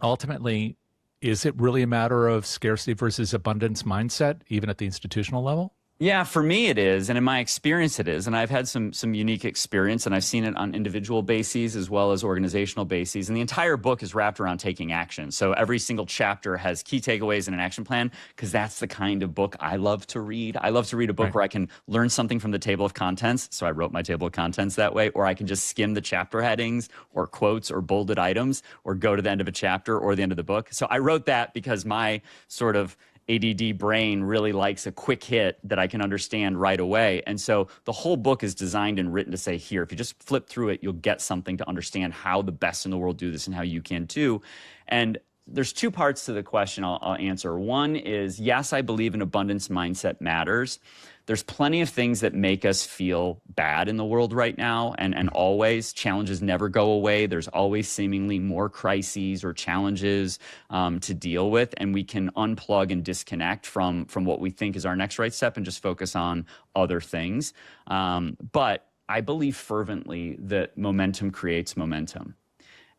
ultimately, is it really a matter of scarcity versus abundance mindset, even at the institutional level? Yeah, for me it is, and in my experience it is, and I've had some unique experience, and I've seen it on individual bases as well as organizational bases, and the entire book is wrapped around taking action. So every single chapter has key takeaways and an action plan, because that's the kind of book I love to read. I love to read a book where I can learn something from the table of contents, so I wrote my table of contents that way, or I can just skim the chapter headings or quotes or bolded items, or go to the end of a chapter or the end of the book. So I wrote that because my sort of ADD brain really likes a quick hit that I can understand right away. And so the whole book is designed and written to say, here, if you just flip through it, you'll get something to understand how the best in the world do this and how you can too. And there's two parts to the question I'll answer. One is, yes, I believe an abundance mindset matters. There's plenty of things that make us feel bad in the world right now, and always. Challenges never go away. There's always seemingly more crises or challenges to deal with, and we can unplug and disconnect from what we think is our next right step and just focus on other things. But I believe fervently that momentum creates momentum,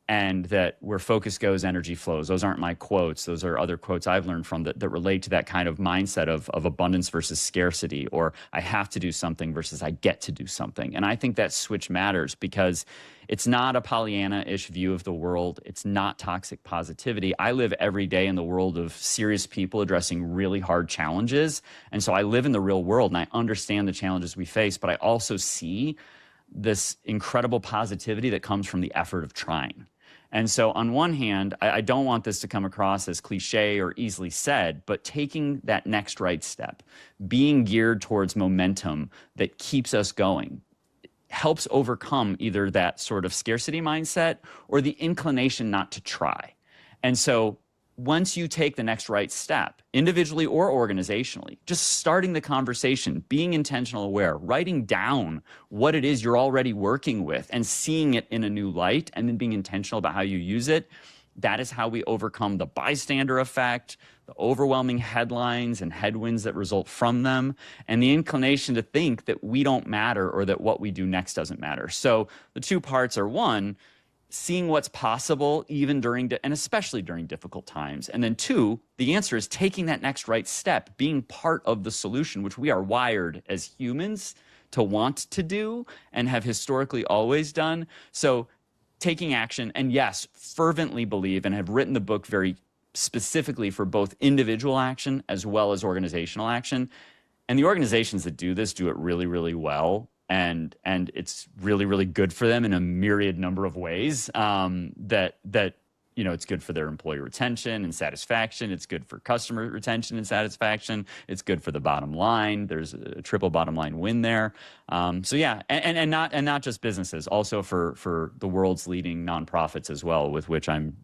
and that where focus goes, energy flows. Those aren't my quotes. Those are other quotes I've learned from that relate to that kind of mindset of abundance versus scarcity, or I have to do something versus I get to do something. And I think that switch matters because it's not a Pollyanna-ish view of the world. It's not toxic positivity. I live every day in the world of serious people addressing really hard challenges. And so I live in the real world and I understand the challenges we face, but I also see this incredible positivity that comes from the effort of trying. And so on one hand, I don't want this to come across as cliche or easily said, but taking that next right step, being geared towards momentum that keeps us going, helps overcome either that sort of scarcity mindset or the inclination not to try. And so once you take the next right step, individually or organizationally, just starting the conversation, being intentional aware, writing down what it is you're already working with and seeing it in a new light, and then being intentional about how you use it, that is how we overcome the bystander effect, the overwhelming headlines and headwinds that result from them, and the inclination to think that we don't matter or that what we do next doesn't matter. So the two parts are, one, seeing what's possible even during, and especially during difficult times. And then two, the answer is taking that next right step, being part of the solution, which we are wired as humans to want to do and have historically always done. So taking action, and yes, fervently believe and have written the book very specifically for both individual action as well as organizational action. And the organizations that do this do it really, really well. And it's really, really good for them in a myriad number of ways, that it's good for their employee retention and satisfaction. It's good for customer retention and satisfaction. It's good for the bottom line. There's a triple bottom line win there. So yeah, and not just businesses, also for the world's leading nonprofits as well, with which I'm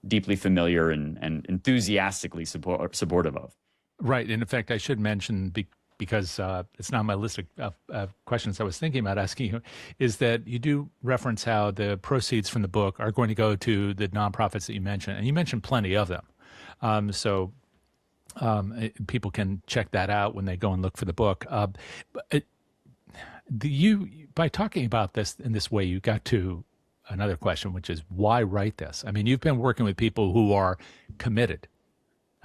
deeply familiar and enthusiastically supportive of. Right. And in fact, I should mention, because it's not on my list of questions I was thinking about asking you, is that you do reference how the proceeds from the book are going to go to the nonprofits that you mentioned, and you mentioned plenty of them. So people can check that out when they go and look for the book. By talking about this in this way, you got to another question, which is, why write this? I mean, you've been working with people who are committed.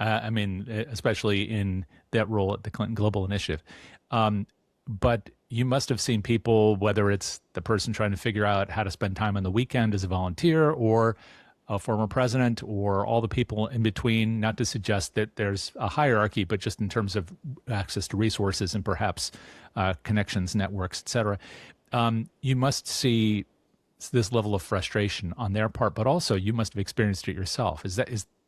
Especially in that role at the Clinton Global Initiative. But you must have seen people, whether it's the person trying to figure out how to spend time on the weekend as a volunteer, or a former president, or all the people in between, not to suggest that there's a hierarchy, but just in terms of access to resources and perhaps connections, networks, et cetera. You must see this level of frustration on their part, but also you must have experienced it yourself. Is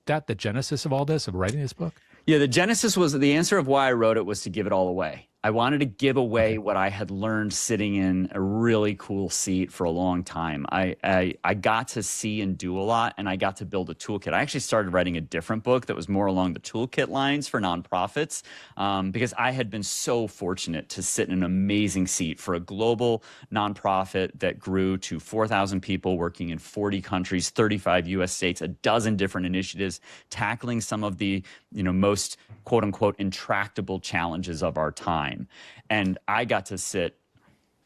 that the genesis of all this, of writing this book? Yeah, the genesis was, the answer of why I wrote it was to give it all away. I wanted to give away what I had learned sitting in a really cool seat for a long time. I got to see and do a lot, and I got to build a toolkit. I actually started writing a different book that was more along the toolkit lines for nonprofits, because I had been so fortunate to sit in an amazing seat for a global nonprofit that grew to 4,000 people working in 40 countries, 35 U.S. states, a dozen different initiatives, tackling some of the most quote-unquote intractable challenges of our time. And I got to sit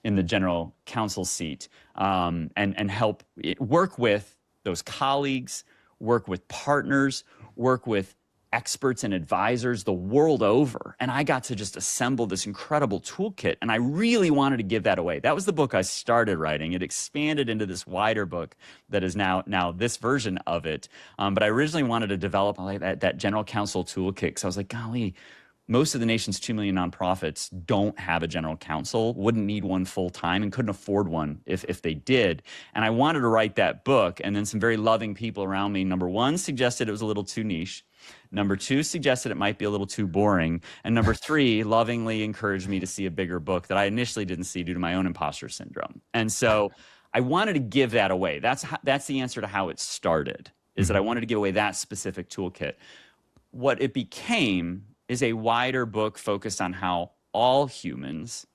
in the General Counsel seat and help work with those colleagues, work with partners, work with experts and advisors the world over. And I got to just assemble this incredible toolkit. And I really wanted to give that away. That was the book I started writing. It expanded into this wider book that is now this version of it. But I originally wanted to develop that General Counsel toolkit, because I was like, golly, most of the nation's 2 million nonprofits don't have a general counsel, wouldn't need one full time, and couldn't afford one if they did. And I wanted to write that book. And then some very loving people around me, number one, suggested it was a little too niche. Number two, suggested it might be a little too boring. And number three, lovingly encouraged me to see a bigger book that I initially didn't see due to my own imposter syndrome. And so I wanted to give that away. That's the answer to how it started, is that I wanted to give away that specific toolkit. What it became is a wider book focused on how all humans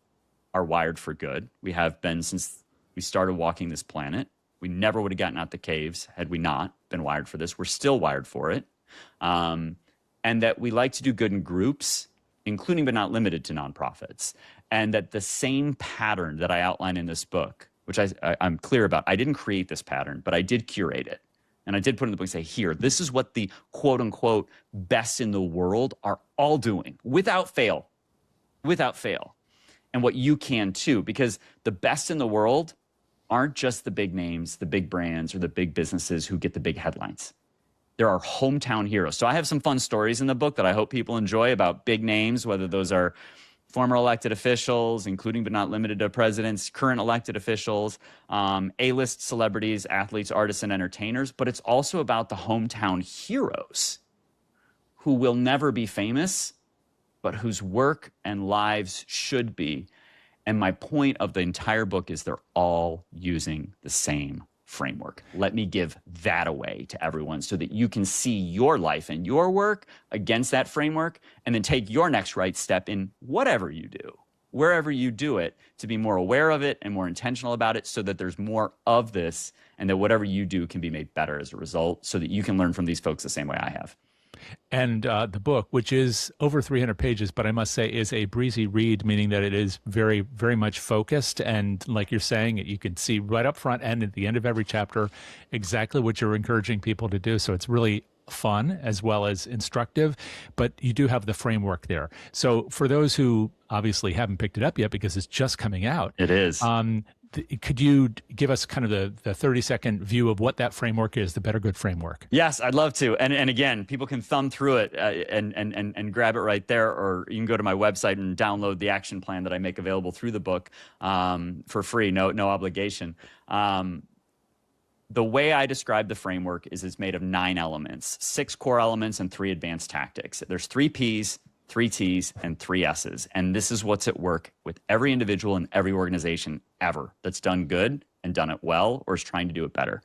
are wired for good. We have been since we started walking this planet. We never would have gotten out the caves had we not been wired for this. We're still wired for it. And that we like to do good in groups, including but not limited to nonprofits. And that the same pattern that I outline in this book, which I'm clear about, I didn't create this pattern, but I did curate it. And I did put in the book, say, here, this is what the quote unquote best in the world are all doing without fail. And what you can too, because the best in the world aren't just the big names, the big brands, or the big businesses who get the big headlines. There are hometown heroes. So I have some fun stories in the book that I hope people enjoy about big names, whether those are former elected officials, including but not limited to presidents, current elected officials, A-list celebrities, athletes, artists, and entertainers. But it's also about the hometown heroes who will never be famous, but whose work and lives should be. And my point of the entire book is they're all using the same framework. Let me give that away to everyone so that you can see your life and your work against that framework, and then take your next right step in whatever you do, wherever you do it, to be more aware of it and more intentional about it, so that there's more of this, and that whatever you do can be made better as a result, so that you can learn from these folks the same way I have. And the book, which is over 300 pages, but I must say is a breezy read, meaning that it is very, very much focused. And like you're saying, you can see right up front and at the end of every chapter exactly what you're encouraging people to do. So it's really fun as well as instructive, but you do have the framework there. So for those who obviously haven't picked it up yet because it's just coming out. It is. Could you give us kind of the 30-second view of what that framework is, the Better Good framework? Yes, I'd love to. And again, people can thumb through it and grab it right there, or you can go to my website and download the action plan that I make available through the book for free, no obligation. The way I describe the framework is it's made of 9 elements, 6 core elements and 3 advanced tactics. There's 3 Ps, 3 T's, and 3 S's. And this is what's at work with every individual and every organization ever that's done good and done it well or is trying to do it better.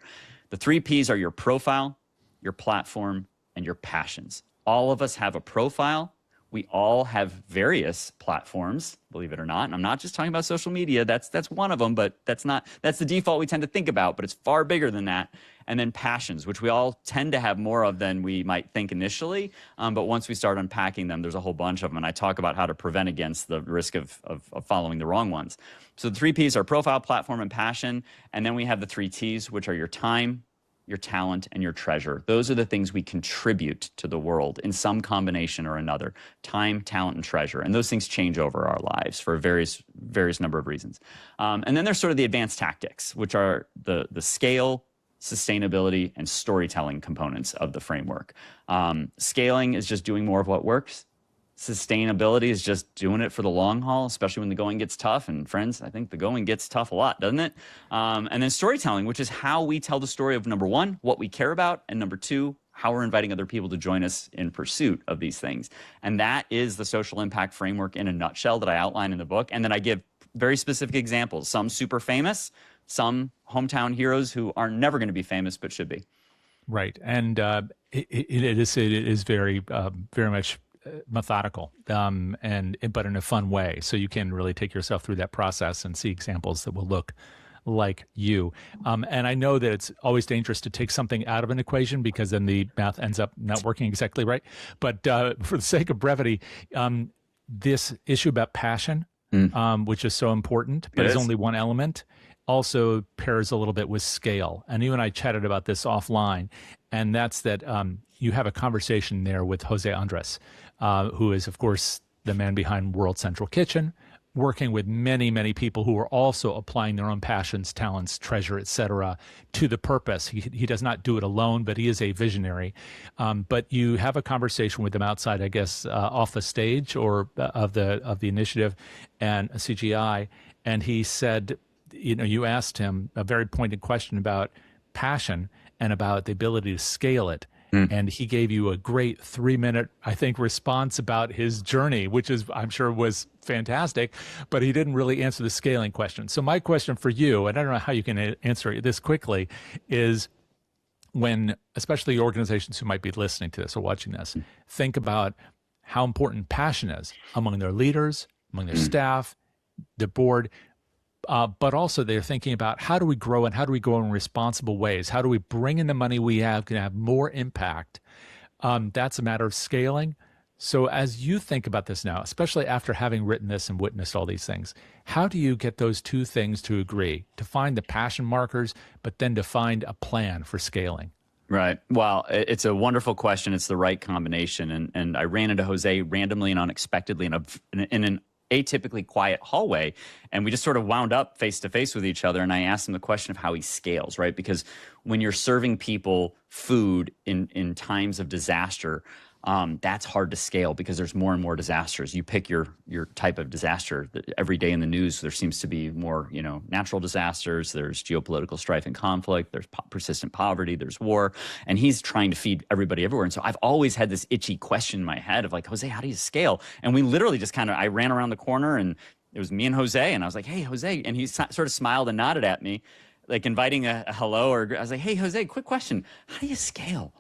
The 3 Ps are your profile, your platform, and your passions. All of us have a profile. We all have various platforms, believe it or not. And I'm not just talking about social media. That's one of them, but that's the default we tend to think about, but it's far bigger than that. And then passions, which we all tend to have more of than we might think initially. But once we start unpacking them, there's a whole bunch of them. And I talk about how to prevent against the risk of following the wrong ones. So the 3 Ps are profile, platform, and passion. And then we have the 3 T's, which are your time, your talent, and your treasure. Those are the things we contribute to the world in some combination or another. Time, talent, and treasure. And those things change over our lives for various number of reasons. And then there's sort of the advanced tactics, which are the scale, sustainability, and storytelling components of the framework. Scaling is just doing more of what works. Sustainability is just doing it for the long haul, especially when the going gets tough. And friends, I think the going gets tough a lot, doesn't it? And then storytelling, which is how we tell the story of, number 1, what we care about, and number 2, how we're inviting other people to join us in pursuit of these things. And that is the social impact framework in a nutshell that I outline in the book. And then I give very specific examples, some super famous, some hometown heroes who are never going to be famous but should be. Right. And it is very much methodical, but in a fun way. So you can really take yourself through that process and see examples that will look like you. And I know that it's always dangerous to take something out of an equation because then the math ends up not working exactly right. But for the sake of brevity, this issue about passion, which is so important, but is only one element, also pairs a little bit with scale. And you and I chatted about this offline, and that's that you have a conversation there with Jose Andres, who is, of course, the man behind World Central Kitchen, working with many, many people who are also applying their own passions, talents, treasure, et cetera, to the purpose. He does not do it alone, but he is a visionary. But you have a conversation with him outside, I guess, off the stage or of the initiative and CGI, and he said, you asked him a very pointed question about passion and about the ability to scale it. And he gave you a great 3-minute, I think, response about his journey, which is, I'm sure, was fantastic, but he didn't really answer the scaling question. So my question for you, and I don't know how you can answer this quickly, is when, especially organizations who might be listening to this or watching this, think about how important passion is among their leaders, among their staff, the board, but also they're thinking about how do we grow and how do we grow in responsible ways? How do we bring in the money we have, can have more impact? That's a matter of scaling. So as you think about this now, especially after having written this and witnessed all these things, how do you get those two things to agree, to find the passion markers, but then to find a plan for scaling? Right. Well, it's a wonderful question. It's the right combination. And I ran into Jose randomly and unexpectedly in an atypically quiet hallway, and we just sort of wound up face to face with each other, and I asked him the question of how he scales, right? Because when you're serving people food in times of disaster, that's hard to scale because there's more and more disasters. You pick your type of disaster. Every day in the news, there seems to be more, natural disasters. There's geopolitical strife and conflict. There's persistent poverty. There's war. And he's trying to feed everybody everywhere. And so I've always had this itchy question in my head of like, Jose, how do you scale? And we literally just I ran around the corner and it was me and Jose. And I was like, hey, Jose. And he sort of smiled and nodded at me, like inviting a hello. Or I was like, hey, Jose, quick question. How do you scale?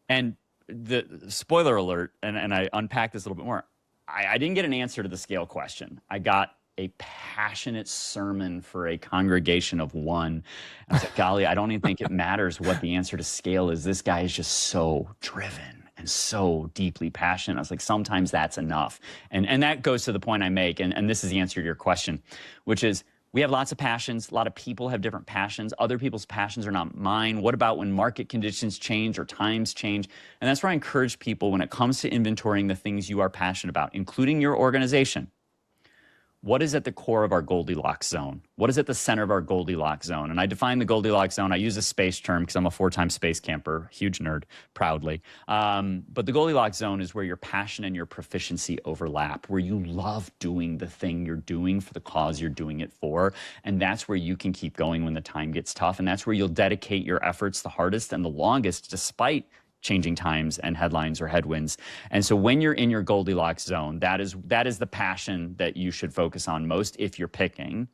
And the spoiler alert, and I unpacked this a little bit more. I didn't get an answer to the scale question. I got a passionate sermon for a congregation of one. I was like, golly, I don't even think it matters what the answer to scale is. This guy is just so driven and so deeply passionate. I was like, sometimes that's enough. And that goes to the point I make, and this is the answer to your question, which is, we have lots of passions. A lot of people have different passions. Other people's passions are not mine. What about when market conditions change or times change? And that's where I encourage people when it comes to inventorying the things you are passionate about, including your organization. What is at the core of our Goldilocks zone? What is at the center of our Goldilocks zone? And I define the Goldilocks zone. I use a space term because I'm a 4-time space camper, huge nerd, proudly. But the Goldilocks zone is where your passion and your proficiency overlap, where you love doing the thing you're doing for the cause you're doing it for. And that's where you can keep going when the time gets tough. And that's where you'll dedicate your efforts the hardest and the longest, despite changing times and headlines or headwinds. And so when you're in your Goldilocks zone, that is the passion that you should focus on most if you're picking.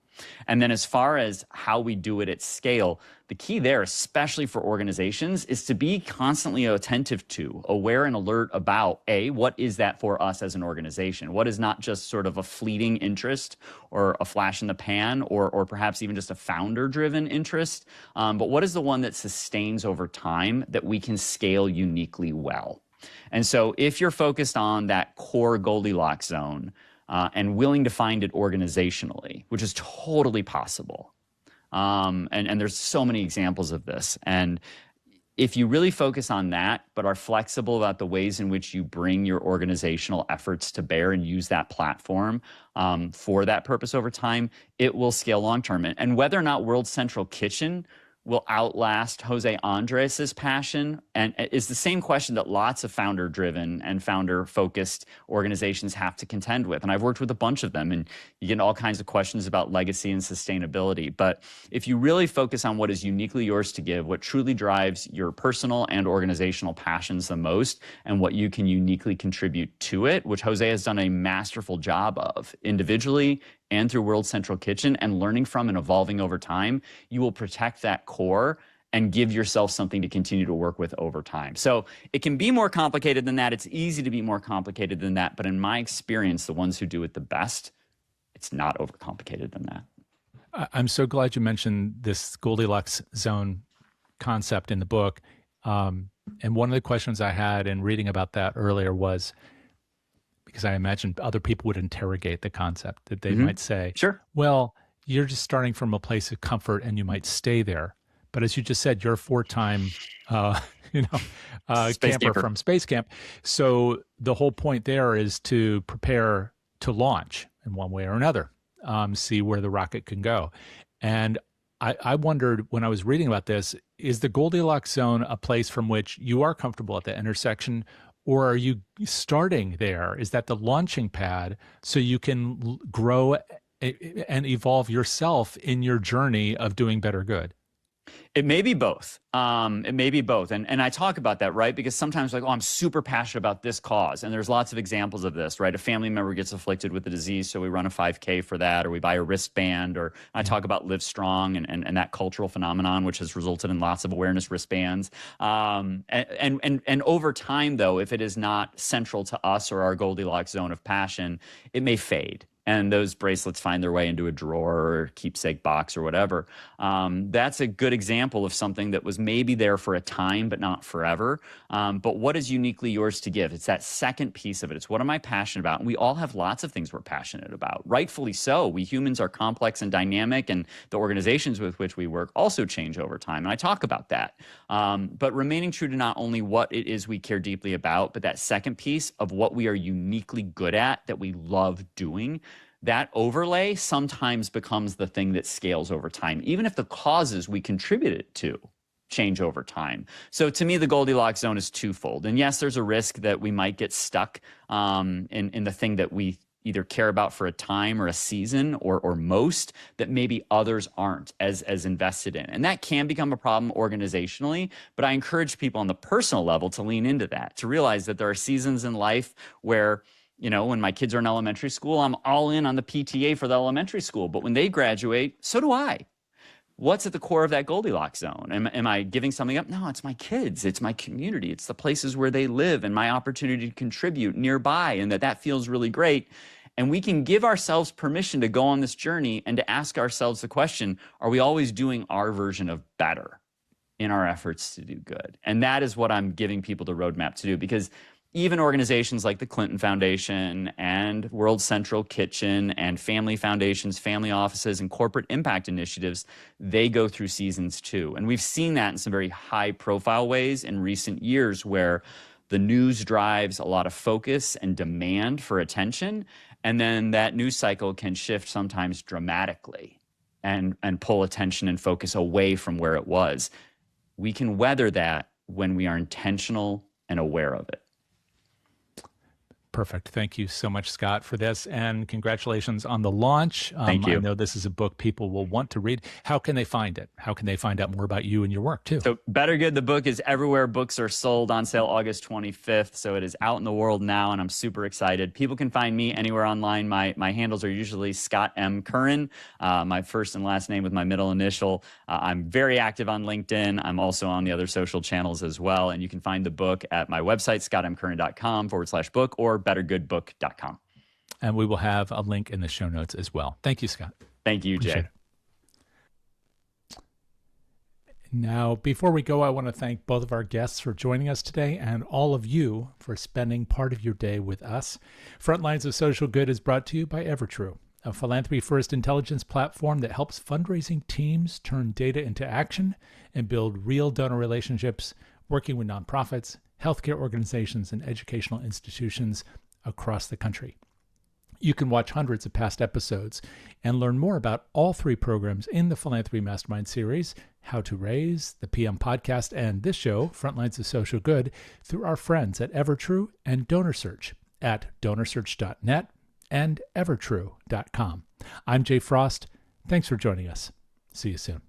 And then as far as how we do it at scale, the key there, especially for organizations, is to be constantly attentive to, aware and alert about, what is that for us as an organization? What is not just sort of a fleeting interest or a flash in the pan or perhaps even just a founder-driven interest, but what is the one that sustains over time that we can scale uniquely well? And so if you're focused on that core Goldilocks zone, and willing to find it organizationally, which is totally possible. And there's so many examples of this. And if you really focus on that, but are flexible about the ways in which you bring your organizational efforts to bear and use that platform for that purpose over time, it will scale long-term. And whether or not World Central Kitchen will outlast Jose Andres' passion, and is the same question that lots of founder-driven and founder-focused organizations have to contend with. And I've worked with a bunch of them, and you get all kinds of questions about legacy and sustainability. But if you really focus on what is uniquely yours to give, what truly drives your personal and organizational passions the most, and what you can uniquely contribute to it, which Jose has done a masterful job of individually and through World Central Kitchen, and learning from and evolving over time, you will protect that core and give yourself something to continue to work with over time. So it can be more complicated than that. It's easy to be more complicated than that. But in my experience, the ones who do it the best, it's not overcomplicated than that. I'm so glad you mentioned this Goldilocks zone concept in the book. And one of the questions I had in reading about that earlier was, because I imagine other people would interrogate the concept, that they might say, sure, well, you're just starting from a place of comfort and you might stay there. But as you just said, you're a 4-time, camper from Space Camp. So the whole point there is to prepare to launch in one way or another, see where the rocket can go. And I wondered when I was reading about this, is the Goldilocks zone a place from which you are comfortable at the intersection, or are you starting there? Is that the launching pad so you can grow and evolve yourself in your journey of doing better good? It may be both. It may be both. And I talk about that, right? Because sometimes like, I'm super passionate about this cause. And there's lots of examples of this, right? A family member gets afflicted with the disease, so we run a 5K for that, or we buy a wristband, or I talk about Live Strong and that cultural phenomenon, which has resulted in lots of awareness wristbands. And over time, though, if it is not central to us or our Goldilocks zone of passion, it may fade. And those bracelets find their way into a drawer or keepsake box or whatever. That's a good example of something that was maybe there for a time, but not forever. But what is uniquely yours to give? It's that second piece of it. It's what am I passionate about? And we all have lots of things we're passionate about. Rightfully so. We humans are complex and dynamic, and the organizations with which we work also change over time. And I talk about that. But remaining true to not only what it is we care deeply about, but that second piece of what we are uniquely good at that we love doing. That overlay sometimes becomes the thing that scales over time, even if the causes we contribute it to change over time. So to me, the Goldilocks zone is twofold. And yes, there's a risk that we might get stuck in the thing that we either care about for a time or a season or most that maybe others aren't as invested in. And that can become a problem organizationally, but I encourage people on the personal level to lean into that, to realize that there are seasons in life where, when my kids are in elementary school, I'm all in on the PTA for the elementary school. But when they graduate, so do I. What's at the core of that Goldilocks zone? Am I giving something up? No, it's my kids. It's my community. It's the places where they live and my opportunity to contribute nearby, and that feels really great. And we can give ourselves permission to go on this journey and to ask ourselves the question, are we always doing our version of better in our efforts to do good? And that is what I'm giving people the roadmap to do, because even organizations like the Clinton Foundation and World Central Kitchen and family foundations, family offices, and corporate impact initiatives, they go through seasons too. And we've seen that in some very high profile ways in recent years, where the news drives a lot of focus and demand for attention. And then that news cycle can shift sometimes dramatically and pull attention and focus away from where it was. We can weather that when we are intentional and aware of it. Perfect. Thank you so much, Scott, for this. And congratulations on the launch. Thank you. I know this is a book people will want to read. How can they find it? How can they find out more about you and your work, too? So Better Good, the book, is everywhere books are sold, on sale August 25th. So it is out in the world now, and I'm super excited. People can find me anywhere online. My handles are usually Scott M. Curran, my first and last name with my middle initial. I'm very active on LinkedIn. I'm also on the other social channels as well. And you can find the book at my website, scottmcurran.com/book, or bettergoodbook.com. And we will have a link in the show notes as well. Thank you, Scott. Thank you, Jay. Now, before we go, I want to thank both of our guests for joining us today and all of you for spending part of your day with us. Frontlines of Social Good is brought to you by Evertrue, a philanthropy-first intelligence platform that helps fundraising teams turn data into action and build real donor relationships, working with nonprofits, healthcare organizations, and educational institutions across the country. You can watch hundreds of past episodes and learn more about all three programs in the Philanthropy Mastermind series, How to Raise, the PM Podcast, and this show, Frontlines of Social Good, through our friends at Evertrue and DonorSearch at DonorSearch.net and Evertrue.com. I'm Jay Frost. Thanks for joining us. See you soon.